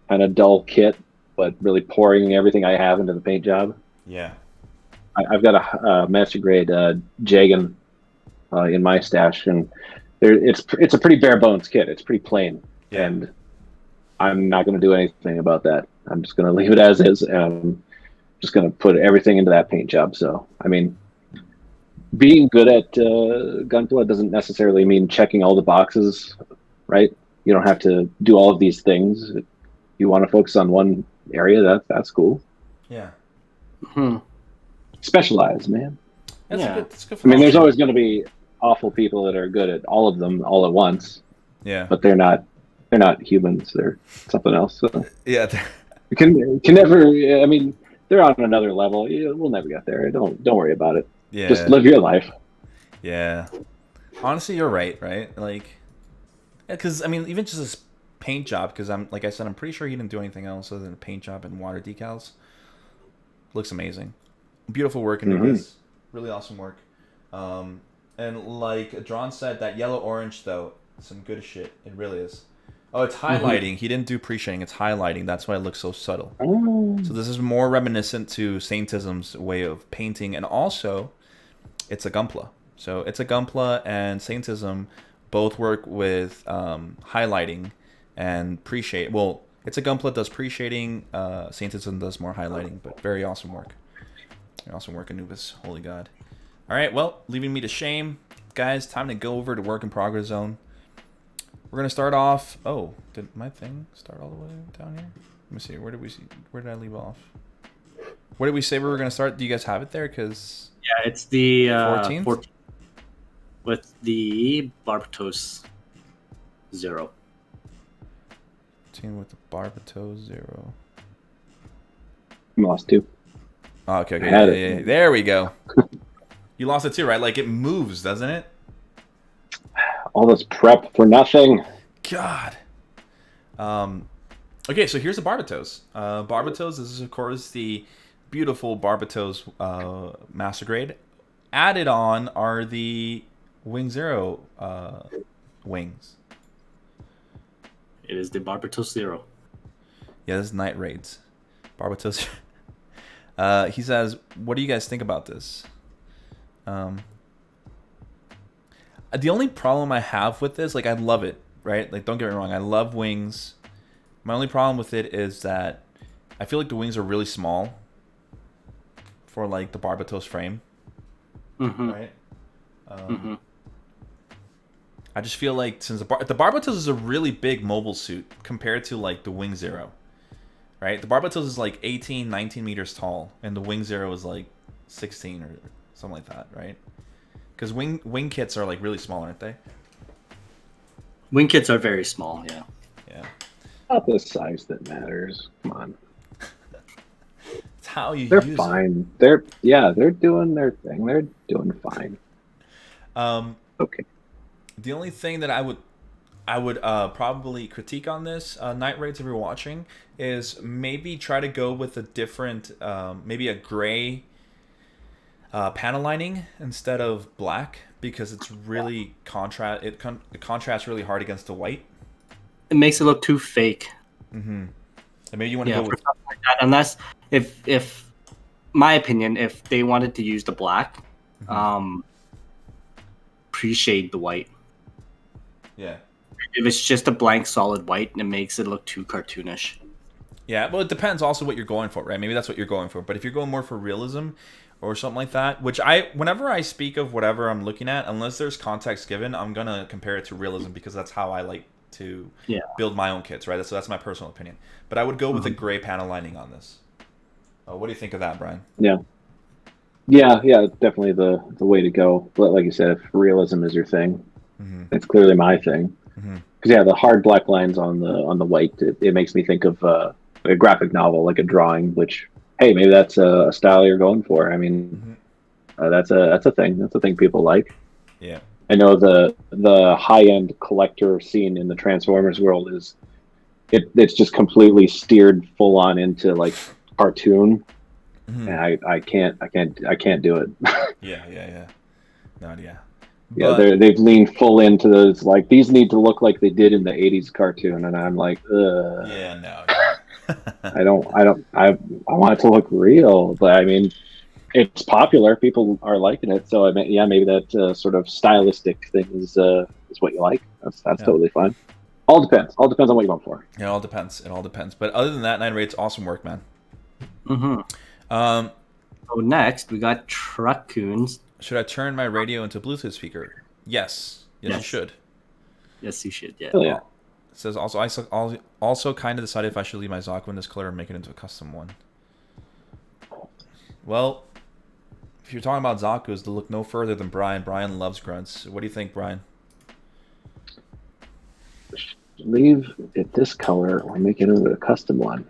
kind of dull kit, but really pouring everything I have into the paint job. Yeah. I've got a master grade Jagan in my stash, and it's a pretty bare bones kit. It's pretty plain, and I'm not going to do anything about that. I'm just going to leave it as is, and I'm just going to put everything into that paint job. So, I mean, being good at Gunpla doesn't necessarily mean checking all the boxes, right? You don't have to do all of these things. If you want to focus on one area, that's cool. Yeah. Specialize, man. That's good I mean, there's always going to be awful people that are good at all of them all at once. Yeah. But they're not humans. They're something else. So Yeah. you can never. I mean, they're on another level. We'll never get there. Don't worry about it. Yeah. Just live your life. Yeah. Honestly, you're right, right? Like, because, I mean, even just this paint job, because like I said, I'm pretty sure he didn't do anything else other than a paint job and water decals. Looks amazing. Beautiful work in this. Really awesome work. And like Drawn said, that yellow-orange, though, some good shit. It really is. Oh, it's highlighting. He didn't do pre-shading. It's highlighting. That's why it looks so subtle. Oh. So this is more reminiscent to Saintism's way of painting. And also, it's a Gunpla. So it's a Gunpla and Saintism both work with highlighting and pre-shade. Well, it's a Gunpla does pre-shading. Saintism does more highlighting. But very awesome work. Very awesome work, Anubis. Holy God. All right, well, leaving me to shame. Guys, time to go over to work in progress zone. We're going to start off. Oh, did my thing start all the way down here? Let me see. Where did I leave off? Where did we say we were going to start? Do you guys have it there? Because yeah, it's the 14th? With the Barbatos 0. 14 with the Barbatos 0. Lost two. Oh, okay. I had Yeah. There we go. You lost it too, right? Like it moves, doesn't it? All this prep for nothing. God. Okay, so here's the Barbatos. Barbatos, this is of course the beautiful Barbatos Master Grade. Added on are the Wing Zero wings. It is the Barbatos 0. Yeah, this is Night Raids. Barbatos. He says, what do you guys think about this? The only problem I have with this, like, I love it, right? Like, don't get me wrong, I love wings. My only problem with it is that I feel like the wings are really small for like the Barbatos frame, right? I just feel like since the Barbatos is a really big mobile suit compared to like the Wing Zero, right? The Barbatos is like 18, 19 meters tall, and the Wing Zero is like 16 or something like that, right? Because wing kits are like really small, aren't they? Wing kits are very small. Yeah. Yeah. Not the size that matters. Come on. It's how you They're use fine. They're doing their thing. They're doing fine. Okay. The only thing that I would probably critique on this Night Raids if you're watching is maybe try to go with a different, maybe a gray panel lining instead of black, because it's really it contrasts really hard against the white. It makes it look too fake. And maybe you want to go with something like that. Unless if my opinion, if they wanted to use the black, pre-shade the white. Yeah. If it's just a blank solid white, it makes it look too cartoonish. Yeah, well, it depends also what you're going for, right? Maybe that's what you're going for. But if you're going more for realism or something like that, which whenever I speak of whatever I'm looking at, unless there's context given, I'm going to compare it to realism because that's how I like to build my own kits, right? So that's my personal opinion. But I would go with a gray panel lining on this. What do you think of that, Bryan? Yeah, definitely the way to go. But like you said, if realism is your thing, it's clearly my thing. Because the hard black lines on the white, it makes me think of a graphic novel, like a drawing. Which, hey, maybe that's a style you're going for. I mean, that's a thing. That's a thing people like. Yeah. I know the high end collector scene in the Transformers world it's just completely steered full on into like cartoon. And I can't do it. Yeah. No, yeah. They've leaned full into those, like, these need to look like they did in the 80s cartoon, and I'm like, yeah, no. I want it to look real, but I mean, it's popular. People are liking it, so I mean, maybe that sort of stylistic thing is what you like. That's totally fine. All depends on what you're going for. Yeah, it all depends. But other than that, Night Raid's awesome work, man. So next we got Truckoons. Should I turn my radio into a Bluetooth speaker? Yes, you should. Yes, you should. Yeah. Oh, yeah. It says also kind of decided if I should leave my Zaku in this color and make it into a custom one. Well, if you're talking about Zaku's, to look no further than Bryan. Bryan loves grunts. What do you think, Bryan? Leave it this color or make it into a custom one.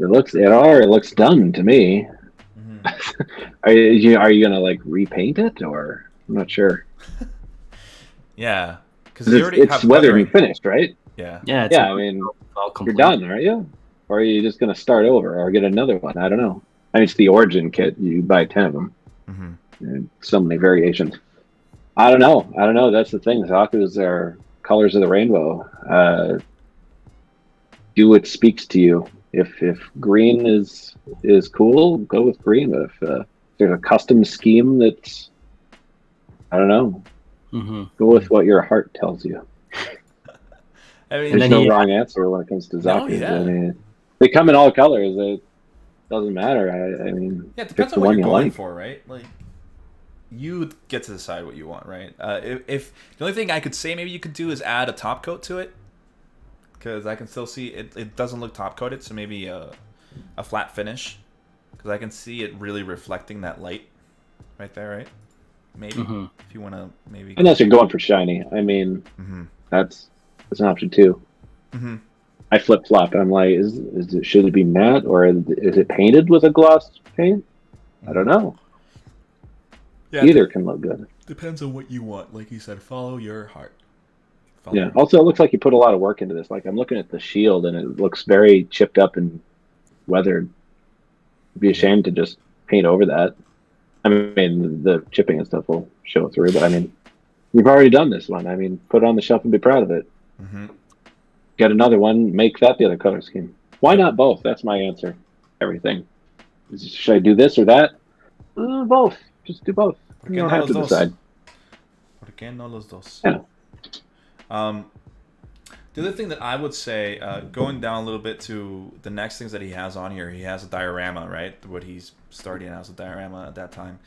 It looks done to me. Are you gonna like repaint it, or I'm not sure. Yeah, because it's weathered and finished, right? Yeah. Yeah. I mean, you're done, aren't you? Or are you just gonna start over or get another one? I don't know. I mean, it's the origin kit. You buy 10 of them. And so many variations. I don't know. That's the thing. Zaku's are colors of the rainbow. Do what speaks to you. If green is cool, go with green. But if there's a custom scheme that's, I don't know, go with what your heart tells you. I mean, there's no wrong answer when it comes to Zaku's. No, yeah. I mean, they come in all colors. It doesn't matter. I mean, yeah, it depends on what you're going for, right? Like, you get to decide what you want, right? If the only thing I could say maybe you could do is add a top coat to it. Because I can still see it doesn't look top coated, so maybe a flat finish. Because I can see it really reflecting that light right there, right? Maybe if you want to maybe. Unless you're going for shiny, I mean, that's an option too. I flip flop. I'm like, should it be matte or is it painted with a gloss paint? I don't know. Yeah, either can look good. Depends on what you want. Like you said, follow your heart. Yeah. Also, it looks like you put a lot of work into this. Like, I'm looking at the shield, and it looks very chipped up and weathered. It'd be a shame to just paint over that. I mean, the chipping and stuff will show through, but I mean, you've already done this one. I mean, put it on the shelf and be proud of it. Get another one, make that the other color scheme. Why not both? That's my answer. Everything. Should I do this or that? Both. Just do both. You don't have to decide. ¿Por qué no los dos? Yeah. The other thing that I would say, going down a little bit to the next things that he has on here, he has a diorama, right? What he's starting as a diorama at that time,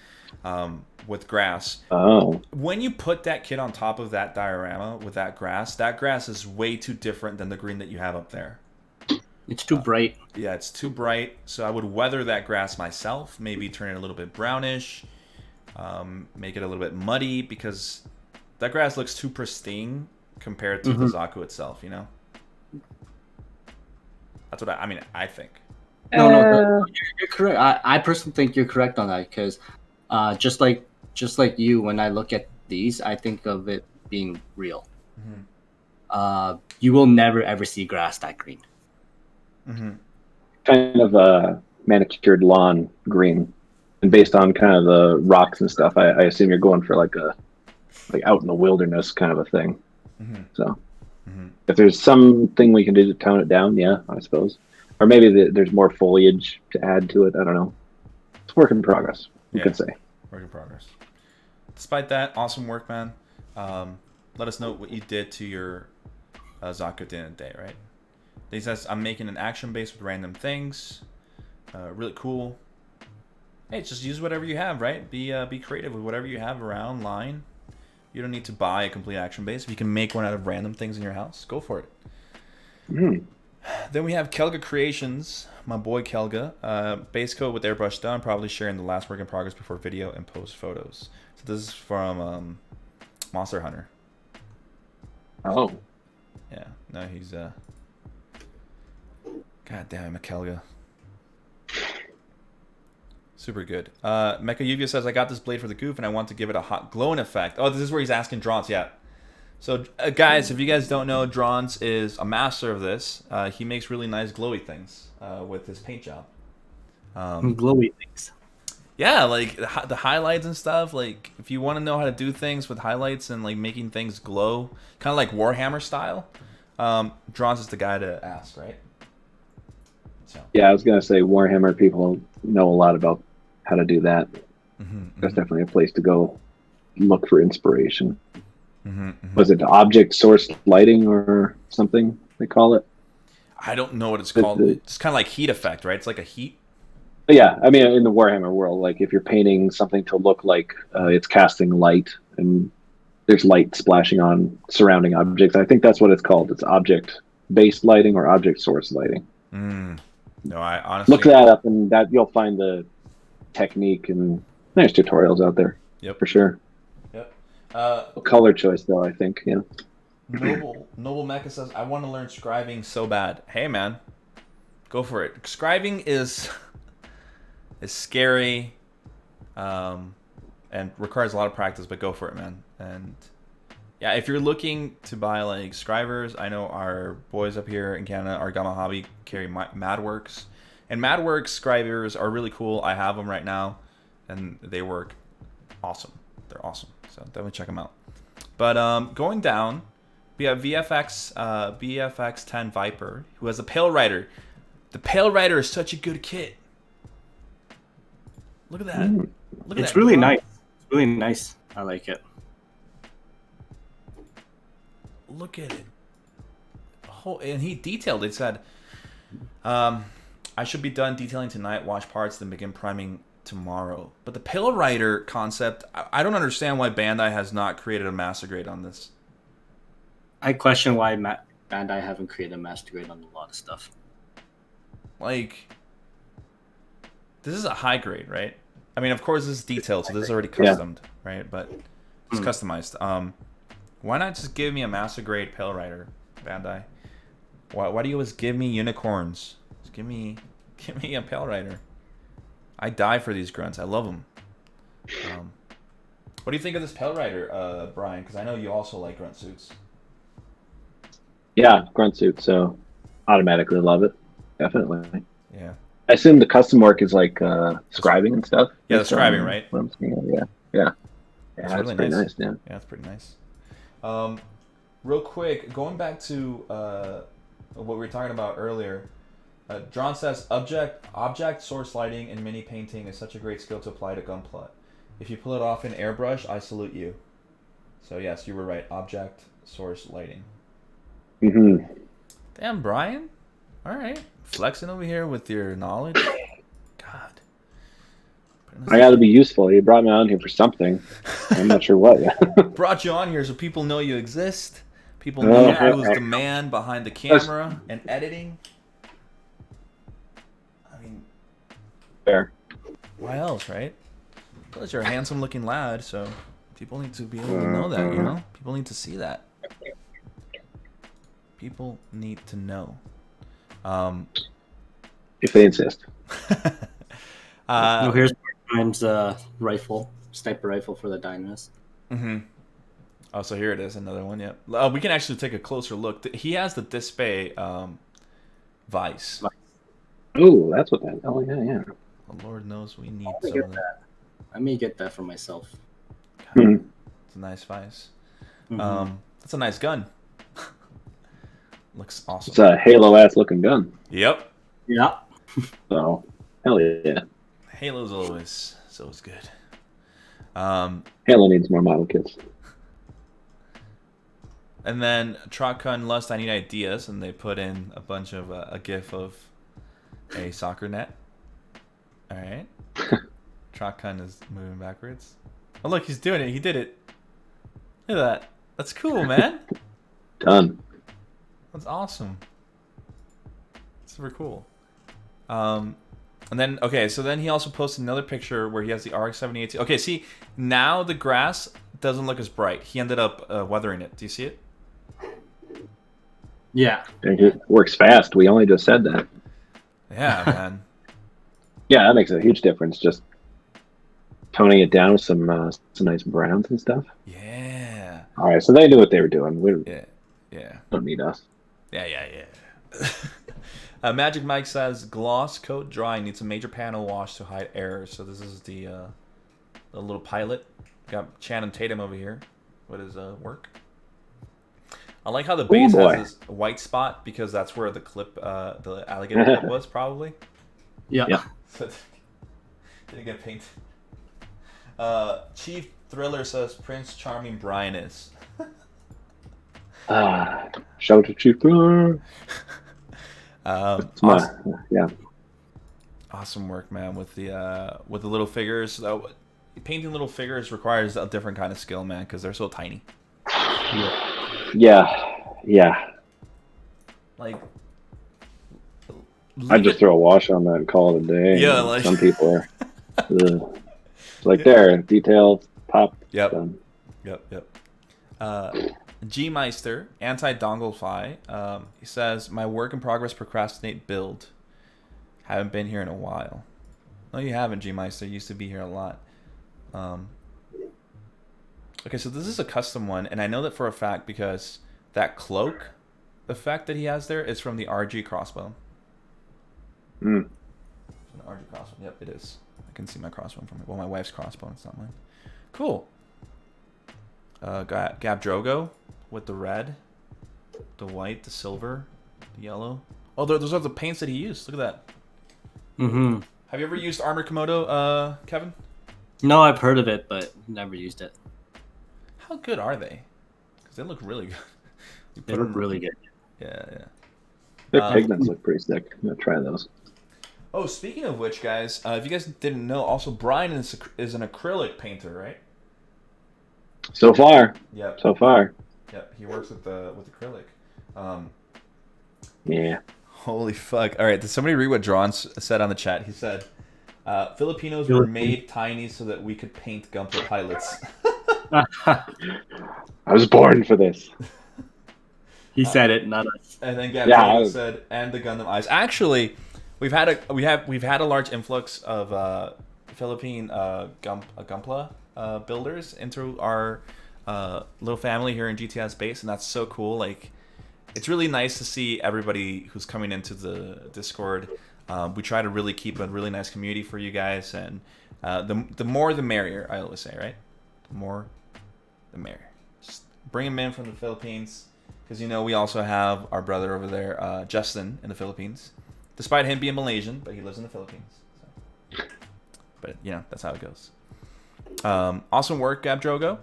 with grass. Oh. When you put that kit on top of that diorama with that grass is way too different than the green that you have up there. It's too bright. Yeah, it's too bright. So I would weather that grass myself, maybe turn it a little bit brownish, make it a little bit muddy, because that grass looks too pristine compared to the Zaku itself, you know? That's what I think. No, you're correct. I personally think you're correct on that, because just like you, when I look at these, I think of it being real. You will never ever see grass that green. Kind of a manicured lawn green, and based on kind of the rocks and stuff, I assume you're going for like out in the wilderness kind of a thing. So if there's something we can do to tone it down, yeah, I suppose. Or maybe there's more foliage to add to it. I don't know. It's work in progress, you could say. Work in progress. Despite that, awesome work, man. Let us know what you did to your Zaku at the end of the day, right? He says, I'm making an action base with random things. Really cool. Hey, just use whatever you have, right? Be creative with whatever you have around line. You don't need to buy a complete action base. If you can make one out of random things in your house, go for it. Then we have Kelga Creations, my boy Kelga. Base coat with airbrush done, probably sharing the last work in progress before video and post photos. So this is from Monster Hunter. Oh. Yeah, no, he's God damn it, Kelga. Super good. Mecha Yuvia says, I got this blade for the goof and I want to give it a hot glowing effect. Oh, this is where he's asking Drons, yeah. So, guys, if you guys don't know, Drons is a master of this. He makes really nice glowy things with his paint job. Glowy things. Yeah, like the highlights and stuff. Like, if you want to know how to do things with highlights and like making things glow, kind of like Warhammer style, Drons is the guy to ask, right? So. Yeah, I was gonna say Warhammer people know a lot about how to do that. That's definitely a place to go look for inspiration. Was it object source lighting or something they call it? I don't know what it's called. It's kind of like heat effect, right? It's like a heat. Yeah, I mean, in the Warhammer world, like if you're painting something to look like it's casting light and there's light splashing on surrounding objects, I think that's what it's called. It's object-based lighting or object source lighting. No, I honestly look that up, and that you'll find the technique, and there's tutorials out there. Yep, for sure. Yep. Color choice, though, I think. Yeah. Noble Mecha says, I want to learn scribing so bad. Hey, man, go for it. Scribing is scary, and requires a lot of practice, but go for it, man. And yeah, if you're looking to buy like scribers, I know our boys up here in Canada, our Gamma Hobby, carry MadWorks, and MadWorks scribers are really cool. I have them right now, and they work awesome. They're awesome, so definitely check them out. But going down, we have BFX 10 Viper, who has a Pale Rider. The Pale Rider is such a good kit. Look at that. Look at it's that. Really nice. It's really nice. I like it. Look at it. And he detailed it. Said, I should be done detailing tonight, wash parts, then begin priming tomorrow. But the Pale Rider concept, I don't understand why Bandai has not created a master grade on this. I question why Bandai haven't created a master grade on a lot of stuff. Like, this is a high grade, right? I mean, of course, this is detailed, so this is already customed, right? But it's customized. Why not just give me a master grade Pale Rider, Bandai? Why do you always give me unicorns? Just give me a Pale Rider. I die for these grunts. I love them. What do you think of this Pale Rider, Bryan? Because I know you also like grunt suits. Yeah, grunt suit. So automatically love it. Definitely. Yeah. I assume the custom work is like scribing and stuff. Yeah, the scribing, right? What I'm seeing. Yeah. That's really pretty nice. Yeah, that's pretty nice. Real quick, going back to what we were talking about earlier, John says object source lighting in mini painting is such a great skill to apply to Gunpla. If you pull it off in airbrush, I salute you. So yes, you were right. Object source lighting. Hmm. Damn, Bryan. All right, flexing over here with your knowledge. God. I got to be useful. He brought me on here for something. I'm not sure what. Brought you on here so people know you exist. People know Oh, who's the man behind the that's camera and editing. I mean, fair. why else, right? Plus, you're a handsome-looking lad, so people need to be able to know that. You know, people need to see that. People need to know. If they insist. No, here's Brian's rifle, sniper rifle for the Dynamis. Mm-hmm. Oh, so here it is, another one. Yep. We can actually take a closer look. He has the Display Vice. Oh, that's what that. Oh, yeah, yeah. The Lord knows we need I some get of that. that. I may get that for myself. Mhm. It's a nice Vice. Mm-hmm. That's a nice gun. Looks awesome. It's a Halo ass looking gun. Yep. Yeah. So, hell yeah. Halo's always good. Halo needs more model kits. And then Trotcon Lust, I need ideas, and they put in a bunch of a GIF of a soccer net. All right. Trotcon is moving backwards. Oh look, he's doing it. He did it. Look at that. That's cool, man. Done. That's awesome. Super cool. And then so then he also posted another picture where he has the RX-78. Okay, see, now the grass doesn't look as bright. He ended up weathering it. Do you see it? Yeah. It works fast. We only just said that. Yeah, man. Yeah, that makes a huge difference. Just toning it down with some nice browns and stuff. Yeah. All right, so they knew what they were doing. We Yeah. don't need us. Yeah. Magic Mike says gloss coat drying needs a major panel wash to hide errors. So this is the little pilot. Got Channing Tatum over here with his work. I like how the base has this white spot because that's where the clip, the alligator clip was probably. Yeah. So didn't get painted. Chief Thriller says Prince Charming Bryan is. Shout to Chief. Awesome work, man, with the little figures. Painting little figures requires a different kind of skill, man, because they're so tiny. Yeah. Like, I'd just throw a wash on that and call it a day. Yeah, like some people are. It's like there, details, pop. Yep. Done. Yep. G Meister, anti-donglefly. He says, "My work in progress procrastinate build. Haven't been here in a while." No, you haven't, G Meister. You used to be here a lot. Okay, so this is a custom one, and I know that for a fact because that cloak effect that he has there is from the RG crossbow. Mm. An RG crossbow. Yep, it is. I can see my crossbow from it. Well, my wife's crossbow. It's not mine. Cool. Got Gab Drogo with the red, the white, the silver, the yellow. Oh, those are the paints that he used. Look at that. Mm-hmm. Have you ever used Armor Komodo, Kevin? No, I've heard of it, but never used it. How good are they? Because they look really good. They look really good. Yeah. Their pigments look pretty sick. I'm gonna try those. Oh, speaking of which, guys, if you guys didn't know, also Bryan is an acrylic painter, right? So far. Yep. Yep. He works with acrylic. Yeah. Holy fuck! All right, did somebody read what Dron said on the chat? He said, "Filipinos were made tiny so that we could paint Gunpla pilots." I was born for this. He said it, not us. And then Gabriel said, "And the Gundam eyes." Actually, we've had a large influx of Philippine Gunpla builders into our little family here in GTS base, and that's so cool. Like, it's really nice to see everybody who's coming into the Discord. We try to really keep a really nice community for you guys, and the more the merrier. I always say, right? The more the merrier. Just bring them in from the Philippines, because we also have our brother over there, Justin, in the Philippines. Despite him being Malaysian, but he lives in the Philippines. So. But that's how it goes. Awesome work, Gab Drogo.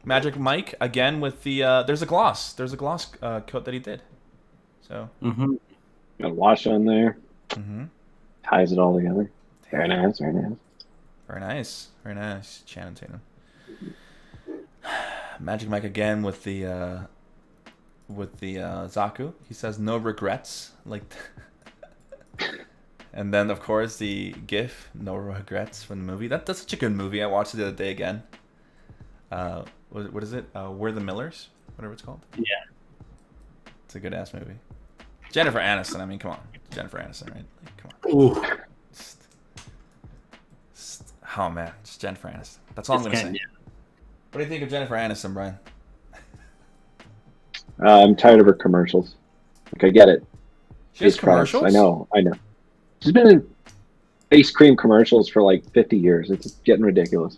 Magic Mike again with the there's a gloss. There's a gloss coat that he did. So. Mm-hmm. Got a wash on there. Mm-hmm. Ties it all together. Very nice. Very nice. Very nice. Very nice. Channing Tatum. Magic Mike again with the Zaku. He says no regrets. Like. And then of course the GIF, no regrets from the movie. That's such a good movie. I watched it the other day again. What is it? We're the Millers, whatever it's called. Yeah. It's a good ass movie. Jennifer Aniston. I mean, come on, Jennifer Aniston, right? Like, come on. Ooh. Oh man, just Jennifer Aniston. That's all I'm gonna say. Yeah. What do you think of Jennifer Aniston, Brian? I'm tired of her commercials. Like, I get it. She has Face products. commercials. I know. She's been in face cream commercials for like 50 years. It's getting ridiculous.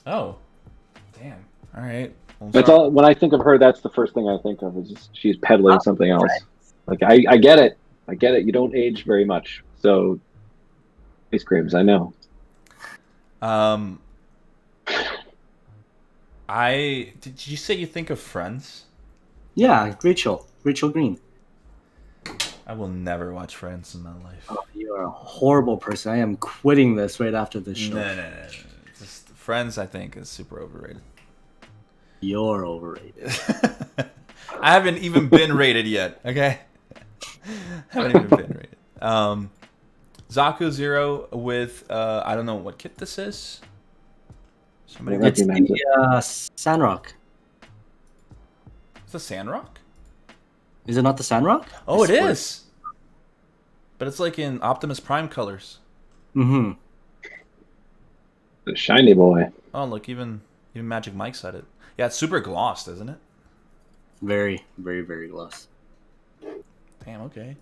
Oh, damn. All right. Well, That's sorry. all. When I think of her, that's the first thing I think of is just she's peddling something else. Like I get it. I get it. You don't age very much, so face creams. I know. Did you say you think of Friends? Yeah, Rachel Green. I will never watch Friends in my life. Oh, you are a horrible person. I am quitting this right after this show. No. Just Friends, I think, is super overrated. You're overrated. I haven't even been rated yet. Okay. Haven't even been rated. Zaku Zero with I don't know what kit this is. Somebody Yeah, It's the Sandrock. It's the Sandrock? Is it not the Sandrock? Oh, I it swear. is. But it's like in Optimus Prime colors. Mm-hmm. The shiny boy. Oh, look, even Magic Mike said it. Yeah, it's super glossed, isn't it? Very, very, very gloss. Damn, okay.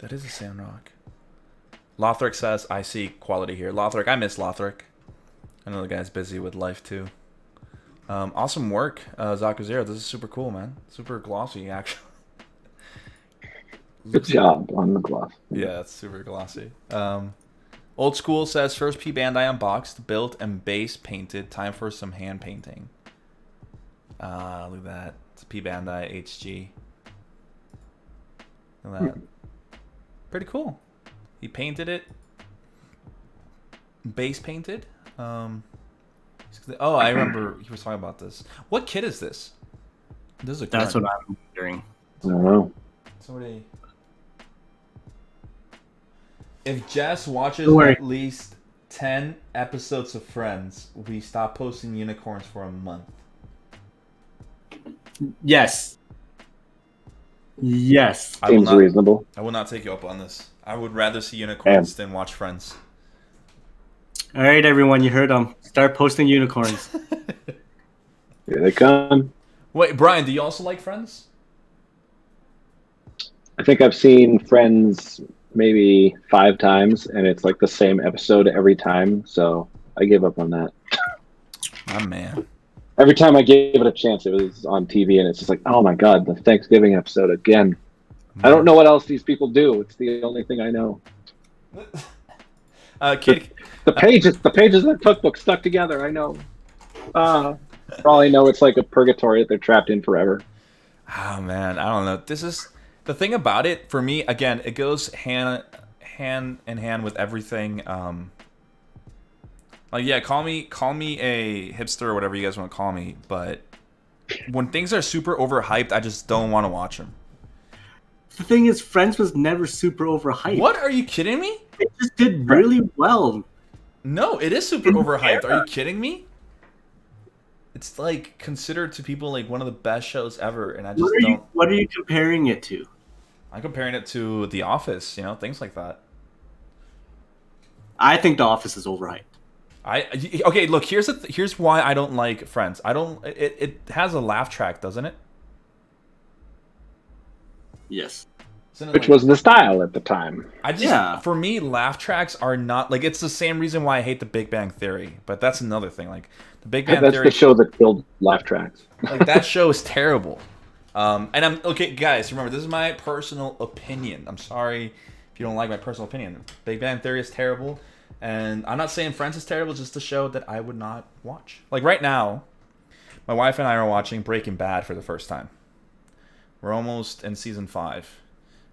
That is a Sandrock. Lothric says, I see quality here. Lothric, I miss Lothric. I know the guy's busy with life, too. Awesome work, Zaku Zero. This is super cool, man. Super glossy, actually. Good job on the gloss. Yeah, it's super glossy. Old School says, first P Bandai unboxed, built, and base painted. Time for some hand painting. Look at that. It's a P Bandai HG. Look at that. Pretty cool. He painted it. Base painted. Oh, I remember he was talking about this. What kit is this? This is a That's current. what I'm wondering. I don't know. Somebody. If Jess watches Don't worry. at least 10 episodes of Friends, we stop posting unicorns for a month. Yes. Yes. I will Seems not. reasonable. I will not take you up on this. I would rather see unicorns than watch Friends. All right, everyone, you heard them. Start posting unicorns. Here they come. Wait, Brian, do you also like Friends? I think I've seen Friends maybe 5 times, and it's like the same episode every time. So I gave up on that. My man. Every time I gave it a chance, it was on TV, and it's just like, oh my god, the Thanksgiving episode again. I don't know what else these people do. It's the only thing I know. The pages of the cookbook stuck together. I know. For all I know, it's like a purgatory that they're trapped in forever. Oh man, I don't know. This is the thing about it for me. Again, it goes hand in hand with everything. Like yeah, call me a hipster or whatever you guys want to call me. But when things are super overhyped, I just don't want to watch them. The thing is, Friends was never super overhyped. What? Are you kidding me? It just did really well. No, it is super overhyped. Are you kidding me? It's like considered to people like one of the best shows ever, and I just don't. What are you comparing it to? I'm comparing it to The Office, things like that. I think The Office is overhyped. Okay, look, here's why I don't like Friends. It has a laugh track, doesn't it? Yes. Which was the style at the time. For me, laugh tracks are not like it's the same reason why I hate The Big Bang Theory, but that's another thing. Like The Big Bang That's Theory, the show that killed laugh tracks. like that show is terrible. And I'm okay, guys. Remember, this is my personal opinion. I'm sorry if you don't like my personal opinion. Big Bang Theory is terrible, and I'm not saying Friends is terrible. Just a show that I would not watch. Like right now, My wife and I are watching Breaking Bad for the first time. We're almost in season 5.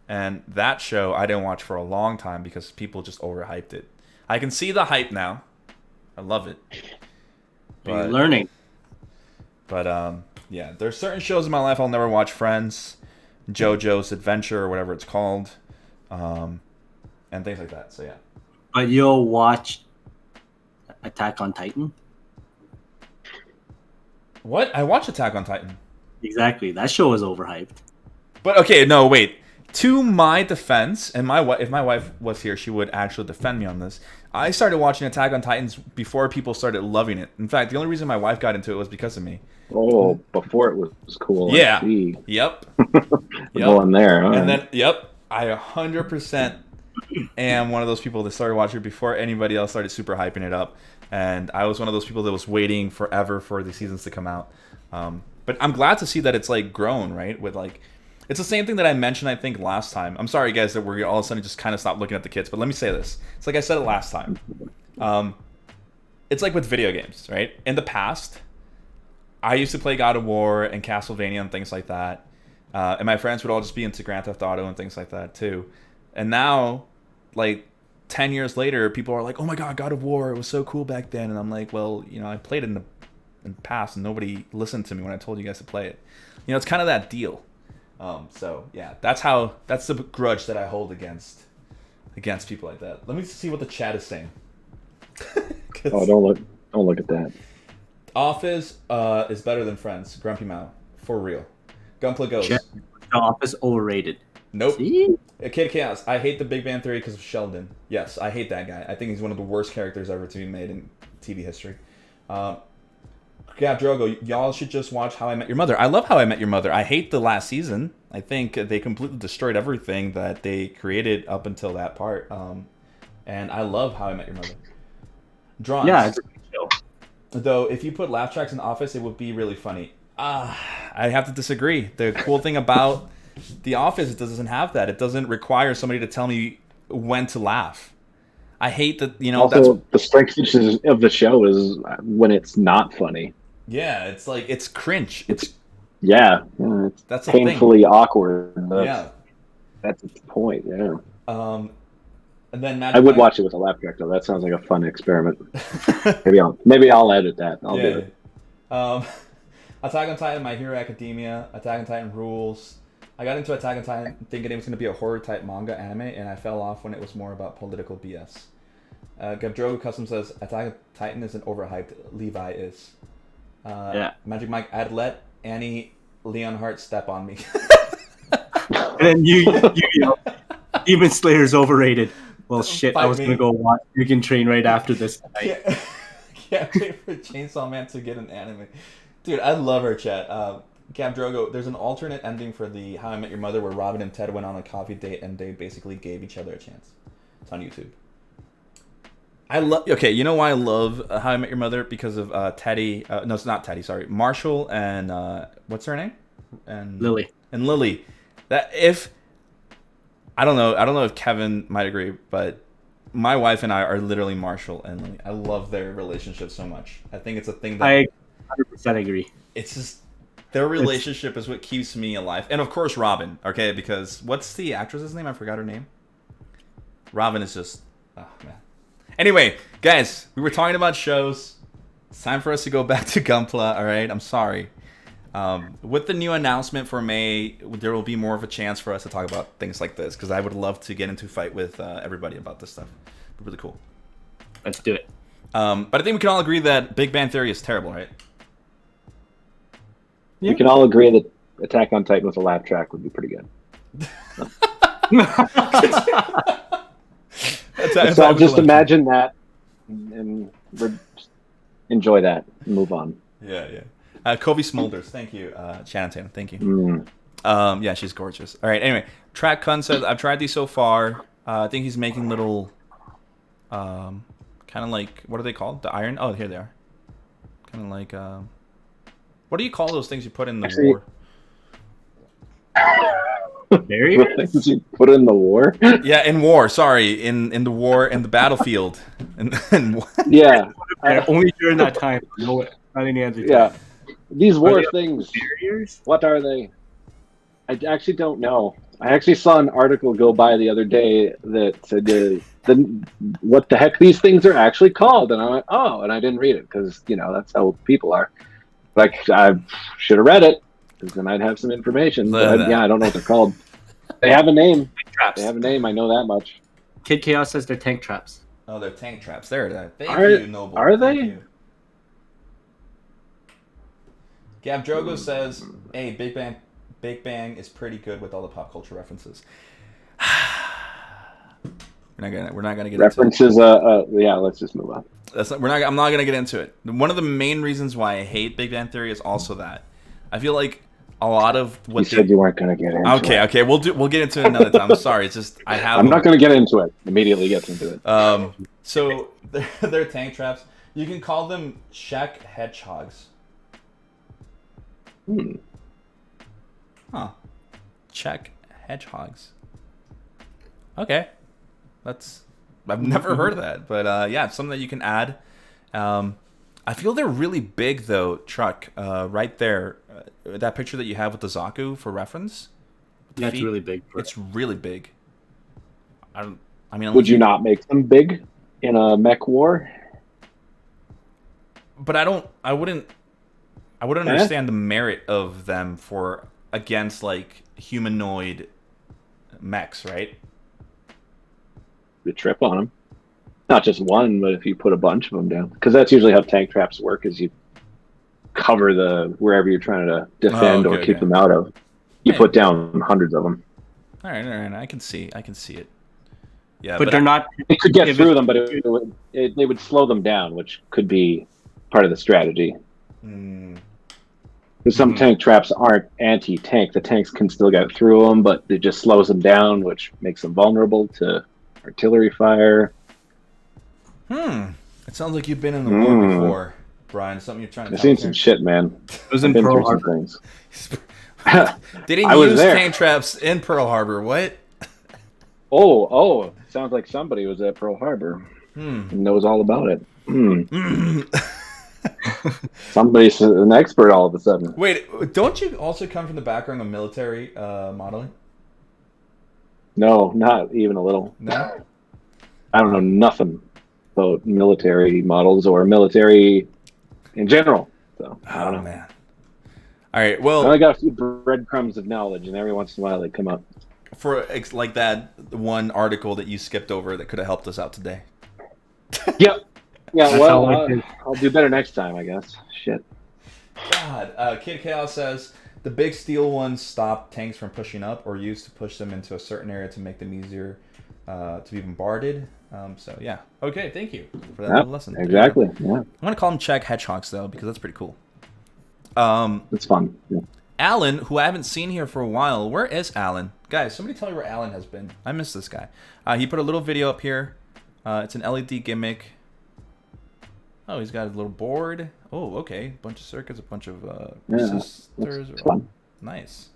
And that show I didn't watch for a long time because people just overhyped it. I can see the hype now. I love it. You're learning. But yeah, there's certain shows in my life I'll never watch. Friends, JoJo's Adventure, or whatever it's called, and things like that. So yeah. But you'll watch Attack on Titan? What? I watched Attack on Titan. Exactly. That show is overhyped. But okay, no, wait. To my defense, and if my wife was here, she would actually defend me on this. I started watching Attack on Titans before people started loving it. In fact, the only reason my wife got into it was because of me. Oh, before it was cool. Yeah. I see. Yep. Going there. All and right. then, I 100% am one of those people that started watching it before anybody else started super hyping it up. And I was one of those people that was waiting forever for the seasons to come out. But I'm glad to see that it's like grown, right? With like, it's the same thing that I mentioned, I think, last time. I'm sorry, guys, that we're all of a sudden just kind of stopped looking at the kids. But let me say this. It's like I said it last time. It's like with video games, right? In the past, I used to play God of War and Castlevania and things like that. And my friends would all just be into Grand Theft Auto and things like that, too. And now, like, 10 years later, people are like, oh my God, God of War, it was so cool back then. And I'm like, well, I played it in the past and nobody listened to me when I told you guys to play it. It's kind of that deal. So yeah, that's the grudge that I hold against people like that. Let me see what the chat is saying. Oh, don't look at that. Office is better than Friends. Grumpy Mao, for real. Gunpla goes. The Office overrated. Nope. See? Kid Chaos. I hate the Big Bang Theory because of Sheldon. Yes, I hate that guy. I think he's one of the worst characters ever to be made in TV history. Yeah, Drogo, y'all should just watch How I Met Your Mother. I love How I Met Your Mother. I hate the last season. I think they completely destroyed everything that they created up until that part. And I love How I Met Your Mother. Drawn. Yeah, it's a good show. Though, if you put laugh tracks in The Office, it would be really funny. I have to disagree. The cool thing about The Office, it doesn't have that. It doesn't require somebody to tell me when to laugh. I hate that, Also, the strength of the show is when it's not funny. Yeah, it's like, it's cringe. It's it's painfully awkward. That's its point. Yeah. And then I would watch it with a laugh track though. That sounds like a fun experiment. maybe I'll edit that. I'll do it. Attack on Titan, My Hero Academia, Attack on Titan rules. I got into Attack on Titan thinking it was going to be a horror type manga anime, and I fell off when it was more about political BS. Gabdrogo Custom says Attack on Titan isn't overhyped. Levi is. Magic Mike, I'd let Annie Leonhardt step on me. And then you Demon Slayer's overrated. Well, shit, I was going to go watch Mugen Train right after this tonight. Can't wait for Chainsaw Man to get an anime. Dude, I love our chat. Cam Drogo, there's an alternate ending for the How I Met Your Mother where Robin and Ted went on a coffee date and they basically gave each other a chance. It's on YouTube. Okay, you know why I love How I Met Your Mother? Because of Teddy. No, it's not Teddy. Sorry, Marshall and what's her name? And Lily. And Lily. I don't know if Kevin might agree, but my wife and I are literally Marshall and Lily. I love their relationship so much. I think it's a thing that I 100% agree. It's just their relationship is what keeps me alive, and of course Robin. Okay, because what's the actress's name? I forgot her name. Robin is just oh man. Anyway, guys, we were talking about shows. It's time for us to go back to Gunpla, all right? I'm sorry. With the new announcement for May, there will be more of a chance for us to talk about things like this, because I would love to get into a fight with everybody about this stuff. It'd be really cool. Let's do it. But I think we can all agree that Big Bang Theory is terrible, right? Yeah. We can all agree that Attack on Titan with a laugh track would be pretty good. So I'll just imagine that and enjoy that and move on. Yeah. Kobe Smulders, thank you. Shannon Tatum, thank you. Yeah, she's gorgeous. All right, anyway, Track Kun says, I've tried these so far. I think he's making little, kind of like, what are they called? The iron? Oh, here they are. Kind of like, what do you call those things you put in the war? Things you put in the war? Yeah, in war. Sorry, in the war, in the battlefield. Yeah. Only during that time. No, not any other time. Yeah. These Are war they things, barriers? what are they? I actually don't know. I actually saw an article go by the other day that said what the heck these things are actually called, and I went, oh, and I didn't read it because that's how people are. Like I should have read it because then I'd have some information. But yeah, I don't know what they're called. They have a name. Traps. They have a name. I know that much. Kid Chaos says they're tank traps. Oh, they're tank traps. There it is. Thank Are- you, Noble. are Thank they? you. Gav Drogo says, "Hey, Big Bang is pretty good with all the pop culture references." We're not gonna get References. Yeah. Let's just move on. I'm not gonna get into it. One of the main reasons why I hate Big Bang Theory is also that I feel like a lot of what You said you weren't going to get into it. Okay, we'll get into it another time. I'm sorry, it's just I'm not going to get into it. Immediately gets into it. So they're tank traps. You can call them Czech hedgehogs. Huh. Czech hedgehogs. Okay. I've never heard of that, but yeah, it's something that you can add. I feel they're really big though, Truck. Right there, that picture that you have with the Zaku for reference. That's really big. It's really big. I mean, would you not make them big in a mech war? But I wouldn't understand the merit of them against like humanoid mechs, right? You trip on them. Not just one, but if you put a bunch of them down, because that's usually how tank traps work: is you cover wherever you're trying to defend or keep them out of. You put down hundreds of them. All right, I can see it. Yeah, but they're not. It could get through them, but they would slow them down, which could be part of the strategy. Because some tank traps aren't anti-tank. The tanks can still get through them, but it just slows them down, which makes them vulnerable to artillery fire. It sounds like you've been in the war before, Brian. Something you're trying to. I've seen some shit, man. It was in Pearl Harbor. They didn't use tank traps in Pearl Harbor. What? Oh! Sounds like somebody was at Pearl Harbor and knows all about it. Somebody's an expert all of a sudden. Wait, don't you also come from the background of military modeling? No, not even a little. No? I don't know nothing about military models or military in general. So I don't know. Man. All right, well, I got a few breadcrumbs of knowledge, and every once in a while they come up. For like that one article that you skipped over that could have helped us out today. Yep. Yeah, well, I'll do better next time, I guess. Shit. God. Kid Chaos says, the big steel ones stop tanks from pushing up or used to push them into a certain area to make them easier to be bombarded. So, yeah. Okay, thank you for that little lesson. Exactly, yeah. I'm going to call them Czech hedgehogs, though, because that's pretty cool. It's fun. Yeah. Alan, who I haven't seen here for a while. Where is Alan? Guys, somebody tell me where Alan has been. I miss this guy. He put a little video up here. It's an LED gimmick. Oh, he's got a little board. Oh, okay. A bunch of circuits, a bunch of resistors. It's fun. Nice.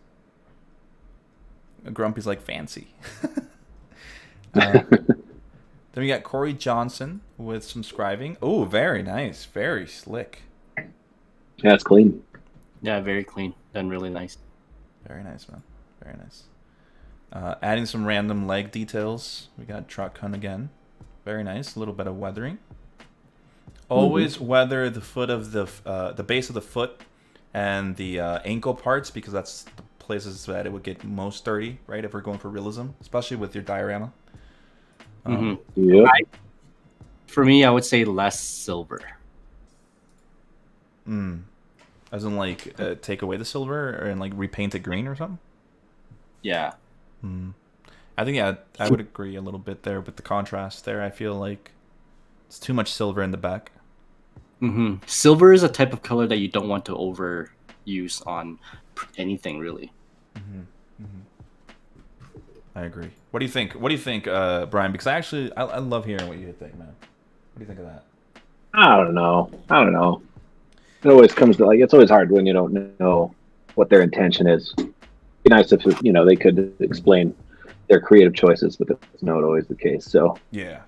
Grumpy's like fancy. Then we got Corey Johnson with some scribing. Oh, very nice. Very slick. Yeah, it's clean. Yeah, very clean. Done really nice. Very nice, man. Very nice. Adding some random leg details. We got truck hunt again. Very nice. A little bit of weathering. Always weather the foot of the base of the foot and the ankle parts, because that's the places that it would get most dirty, right? If we're going for realism, especially with your diorama. Yep. For me, I would say less silver. As in, like, take away the silver and like repaint it green or something. Yeah. I think I would agree a little bit there with the contrast there. I feel like it's too much silver in the back. Silver is a type of color that you don't want to overuse on anything, really. I agree. What do you think? What do you think, Brian? Because I love hearing what you think, man. What do you think of that? I don't know. It always comes to, like, it's always hard when you don't know what their intention is. It'd be nice if they could explain their creative choices, but that's not always the case. So yeah.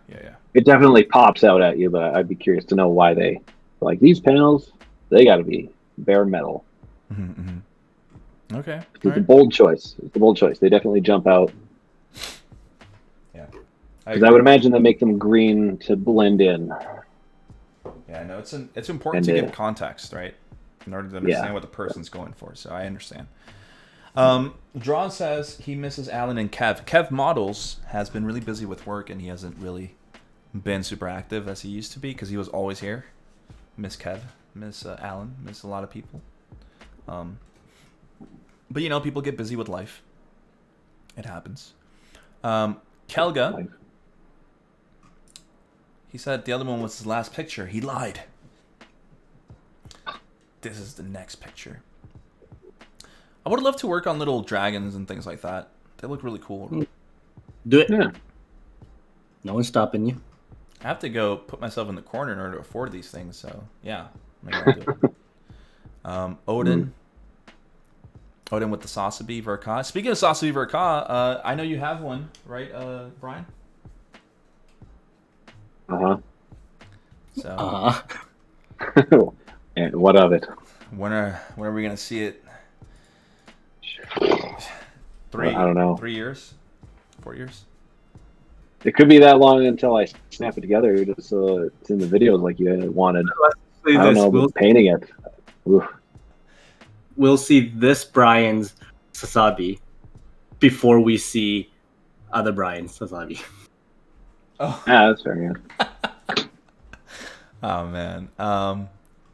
It definitely pops out at you, but I'd be curious to know why they like these panels. They got to be bare metal. Okay. It's a bold choice. It's a bold choice. They definitely jump out. Yeah. Because I would imagine they make them green to blend in. Yeah, no, it's important to give context, right? In order to understand what the person's going for. So I understand. Drawn says he misses Alan and Kev. Kev Models has been really busy with work, and he hasn't really been super active as he used to be because he was always here. Miss Kev, miss Alan, miss a lot of people. But you know, people get busy with life. It happens. Kelga, he said the other one was his last picture. He lied. This is the next picture. I would love to work on little dragons and things like that. They look really cool. Do it. Yeah. No one's stopping you. I have to go put myself in the corner in order to afford these things. So yeah, maybe I'll do it. Odin. Odin with the Sasabi Verka. Speaking of Sasabi Verka, I know you have one, right, Bryan? So. And what of it? When are we gonna see it? I don't know. 3 years? 4 years? It could be that long until I snap it together, just so it's in the videos like you wanted. I don't know, but painting it. Oof. We'll see this Bryan's Sasabi before we see other Bryan's Sasabi. Oh, yeah, that's fair. Yeah. Oh man.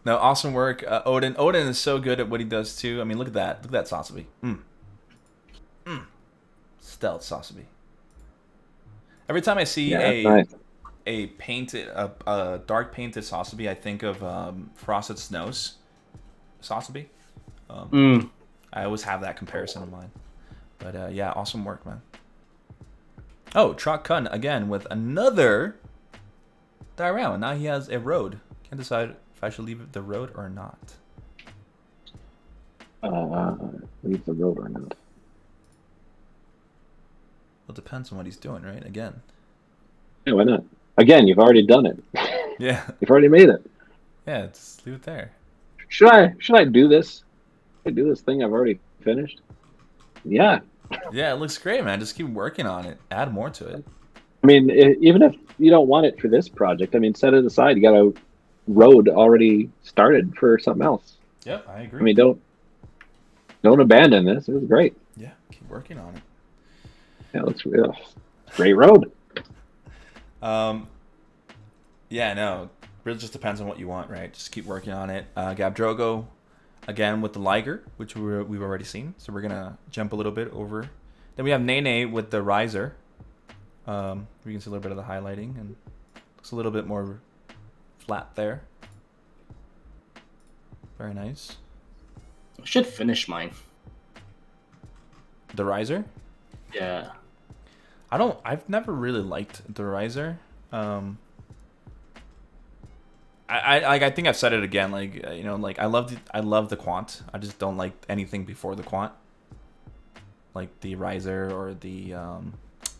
No, awesome work, Odin. Odin is so good at what he does too. I mean, look at that. Look at that Sasabi. Stealth Sasabi. Every time I see a painted, a dark painted Sasabi, I think of Frosted Snows Sasabi. I always have that comparison in mind. But yeah, awesome work, man. Oh, Trot Kun again with another diorama. Now he has a road. Can't decide if I should leave the road or not. Leave the road or not. Well, it depends on what he's doing, right? Again. Yeah, why not? Again, you've already done it. Yeah. You've already made it. Yeah, just leave it there. Should I do this? Should I do this thing I've already finished? Yeah. Yeah, it looks great, man. Just keep working on it. Add more to it. I mean, even if you don't want it for this project, I mean, set it aside. You got a road already started for something else. Yep, I agree. I mean, don't abandon this. It was great. Yeah, keep working on it. Yeah, it looks real. Great road. Yeah, no, really just depends on what you want, right? Just keep working on it. Gab Drogo, again with the Liger, which we've already seen. So we're gonna jump a little bit over. Then we have Nene with the Riser. We can see a little bit of the highlighting and looks a little bit more flat there. Very nice. I should finish mine. The Riser? Yeah. I've never really liked the Riser. I think I've said it again. Like, you know, like I love the Quant. I just don't like anything before the Quant, like the Riser or the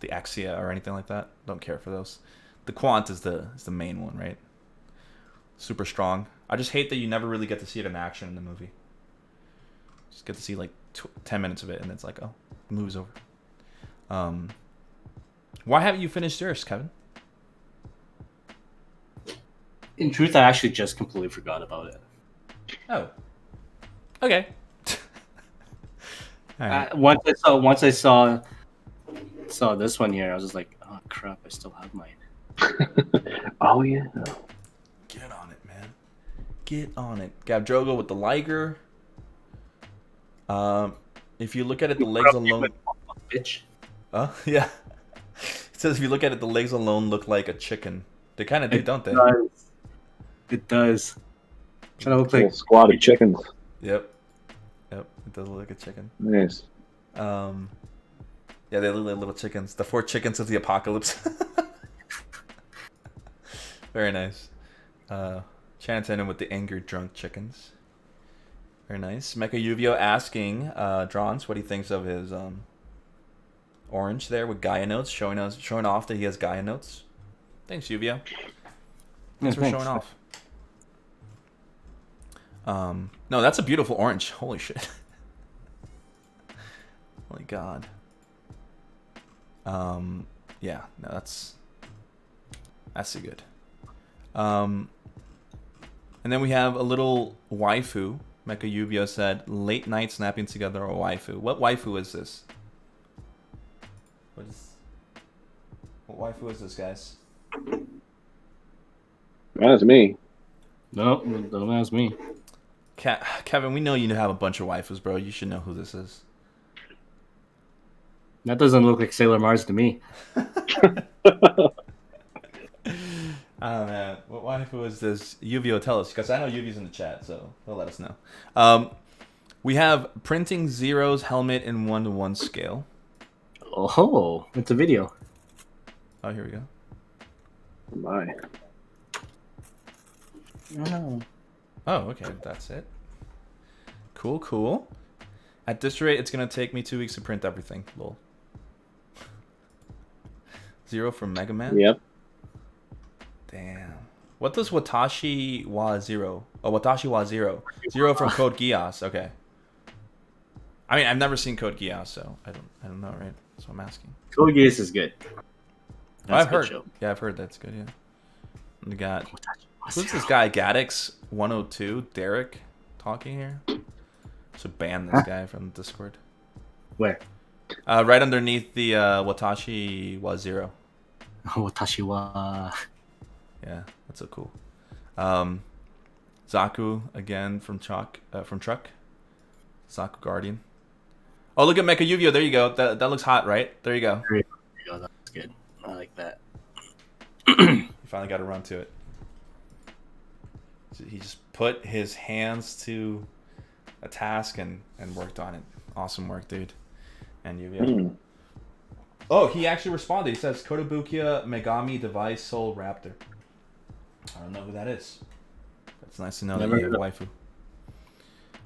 Axia or anything like that. Don't care for those. The Quant is the main one, right? Super strong. I just hate that you never really get to see it in action in the movie. Just get to see like 10 minutes of it, and it's like, oh, the movie's over. Why haven't you finished yours, Kevin? In truth, I actually just completely forgot about it. Oh. Okay. All right. Once I saw this one here, I was just like, oh crap, I still have mine. Oh yeah. Get on it, man. Get on it. Gab Drogo with the Liger. If you look at it, the legs alone. Bitch. Yeah. It says if you look at it, the legs alone look like a chicken. They kind of do, don't they? It does. Kind of look like a squad of chickens. Yep. It does look like a chicken. Nice. Yeah, they look like little chickens. The 4 chickens of the apocalypse. Very nice. Chanton with the angered drunk chickens. Very nice. Mecha Uvio asking Drons what he thinks of his orange there with Gaia notes, showing off that he has Gaia notes. Thanks, Uvio. Thanks for showing off. No, that's a beautiful orange. Holy shit. Holy God. Yeah, no, that's too good. And then we have a little waifu. Mecha Yuvio said, late night snapping together a waifu. What waifu is this? What waifu is this, guys? That's me. No, don't ask me. Kevin, we know you have a bunch of waifus, bro. You should know who this is. That doesn't look like Sailor Mars to me. Oh man, what waifu is this? Yuvio, tell us, because I know Yuvio's in the chat, so he'll let us know. We have printing Zero's helmet in 1:1 scale. Oh, it's a video. Oh, here we go. My. Oh. Oh, okay, that's it. Cool. At this rate, it's gonna take me 2 weeks to print everything. Lol. Zero from Mega Man? Yep. Damn. What does Watashi wa Zero? Oh, Watashi wa Zero. Zero from Code Geass. Okay. I mean, I've never seen Code Geass, so I don't know, right? That's what I'm asking. Code Geass is good. I've heard. Yeah, I've heard that's good. Yeah. We got. Who's this guy? Gaddix 102. Derek talking here. Should ban this guy from Discord. Where? Right underneath the Watashi wa Zero. Watashi wa. Yeah, that's so cool. Zaku again from Truck. Zaku Guardian. Oh, look at Mecha Yuvio. There you go. That looks hot, right? There you go. There you go. That's good. I like that. You finally got to run to it. So he just put his hands to a task and worked on it. Awesome work, dude. And Yuvio. Oh, he actually responded. He says, Kotobukiya Megami Device Soul Raptor. I don't know who that is. That's nice to know that you have a waifu.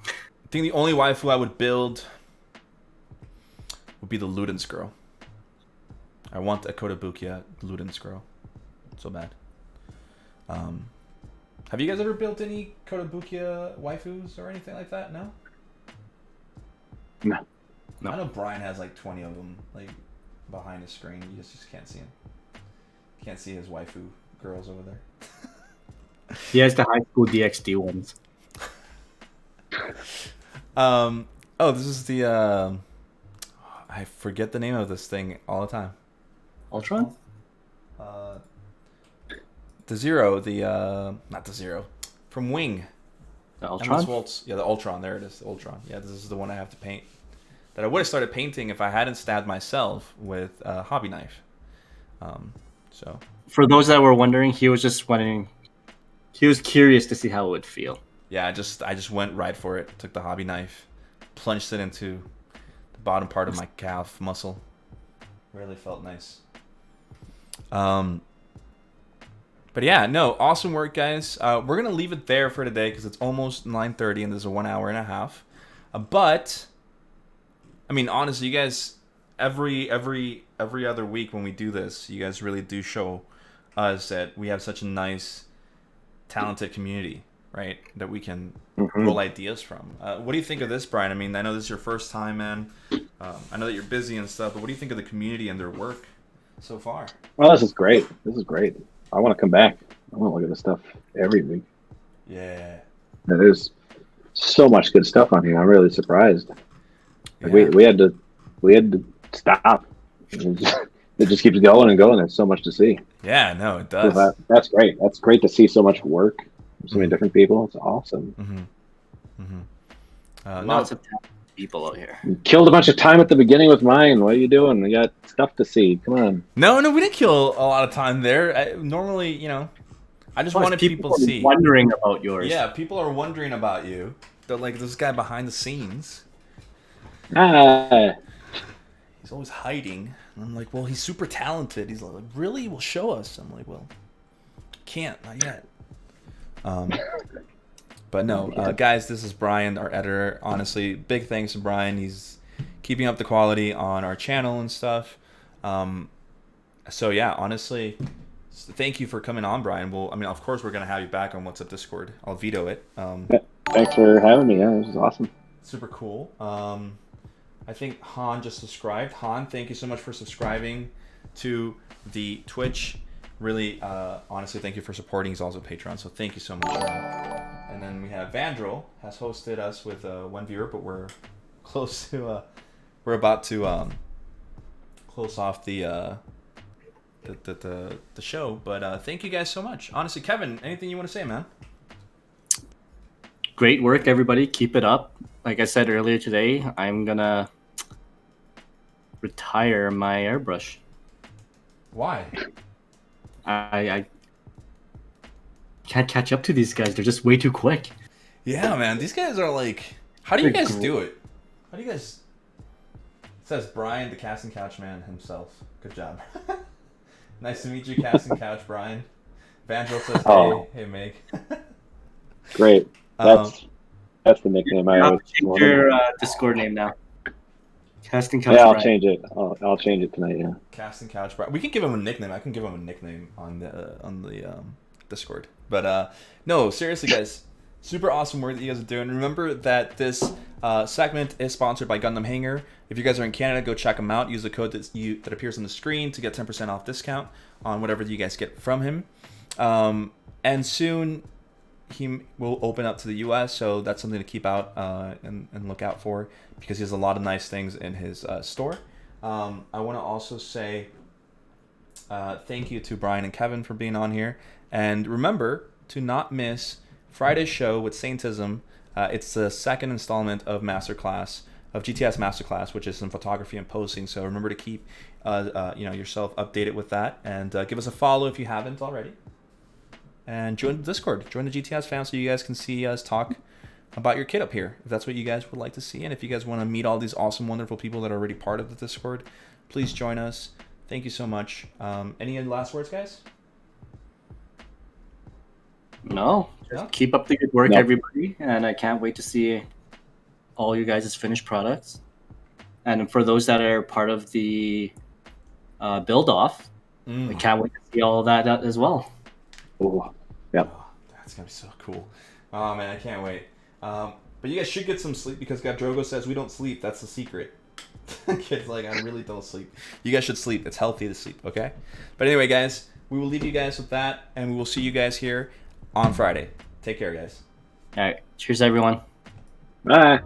I think the only waifu I would build would be the Ludens girl. I want a Kotobukiya Ludens girl. So bad. Have you guys ever built any Kotobukiya waifus or anything like that? No? No. I know Bryan has like 20 of them like behind his screen. You just can't see him. Can't see his waifu girls over there. He has the high school DxD ones. Oh, this is the I forget the name of this thing all the time. Ultron? The Zero, not the Zero, from Wing. The Ultron? Yeah, the Ultron. There it is, the Ultron. Yeah, this is the one I have to paint. That I would have started painting if I hadn't stabbed myself with a hobby knife. So. For those that were wondering, he was just wondering. He was curious to see how it would feel. Yeah, I just went right for it. Took the hobby knife, plunged it into the bottom part of my calf muscle. Really felt nice. But yeah, no, awesome work, guys. We're gonna leave it there for today because it's almost 9:30 and there's a 1 hour and a half. But I mean, honestly, you guys, every other week when we do this, you guys really do show us that we have such a nice, talented community, right? That we can roll ideas from. What do you think of this, Bryan? I mean, I know this is your first time, man. I know that you're busy and stuff, but what do you think of the community and their work so far? Well, this is great. I want to come back. I want to look at this stuff every week. Yeah. There's so much good stuff on here. I'm really surprised. Yeah. We had to stop. It just keeps going and going. There's so much to see. Yeah, no, it does. So that's great. That's great to see so much work from so many different people. It's awesome. Lots of talented people out here. You killed a bunch of time at the beginning with mine. What are you doing? We got stuff to see. Come on. No, we didn't kill a lot of time there. Normally, I just wanted people to see. Wondering about yours. Yeah, people are wondering about you. They're like, this guy behind the scenes. He's always hiding. And I'm like, well, he's super talented. He's like, really? Well, show us. I'm like, well, can't, not yet. But no, guys, this is Bryan, our editor. Honestly, big thanks to Bryan. He's keeping up the quality on our channel and stuff. So yeah, honestly, thank you for coming on, Bryan. Well, I mean, of course, we're gonna have you back on What's Up Discord. I'll veto it. Thanks for having me. Yeah, this was awesome. Super cool. I think Han just subscribed. Han, thank you so much for subscribing to the Twitch. Really, honestly, thank you for supporting. He's also a Patreon, so thank you so much. And then we have Vandrel has hosted us with one viewer, but we're close to. We're about to close off the show. But thank you guys so much. Honestly, Kevin, anything you want to say, man? Great work, everybody. Keep it up. Like I said earlier today, I'm gonna retire my airbrush. Why? I can't catch up to these guys. They're just way too quick. Yeah, man. These guys are like. How do you guys do it? How do you guys? It says Bryan, the casting couch man himself. Good job. Nice to meet you, casting couch Bryan. Vandrel says, hey, Meg. Great. That's the nickname I always Change your Discord name now. Casting couch. Yeah, I'll Bryan. change it. I'll change it tonight. Yeah. Casting couch Bryan. We can give him a nickname. I can give him a nickname on the Discord. But no, seriously, guys. Super awesome work that you guys are doing. Remember that this segment is sponsored by Gundam Hanger. If you guys are in Canada, go check him out. Use the code that appears on the screen to get 10% off discount on whatever you guys get from him. And soon he will open up to the U.S., so that's something to keep out and look out for because he has a lot of nice things in his store. I want to also say thank you to Bryan and Kevin for being on here. And remember to not miss Friday's show with Saintism. It's the second installment of GTS Masterclass, which is some photography and posting. So remember to keep yourself updated with that, and give us a follow if you haven't already. And join the Discord, join the GTS fam, so you guys can see us talk about your kit up here, if that's what you guys would like to see. And if you guys want to meet all these awesome, wonderful people that are already part of the Discord, please join us. Thank you so much. Any last words, guys? No. Just keep up the good work, everybody. And I can't wait to see all you guys' finished products. And for those that are part of the build-off, I can't wait to see all that as well. Oh, yeah. Oh, that's going to be so cool. Oh, man, I can't wait. But you guys should get some sleep because Drogo says we don't sleep. That's the secret. Kid's like, I really don't sleep. You guys should sleep. It's healthy to sleep, okay? But anyway, guys, we will leave you guys with that, and we will see you guys here on Friday. Take care, guys. All right. Cheers, everyone. Bye.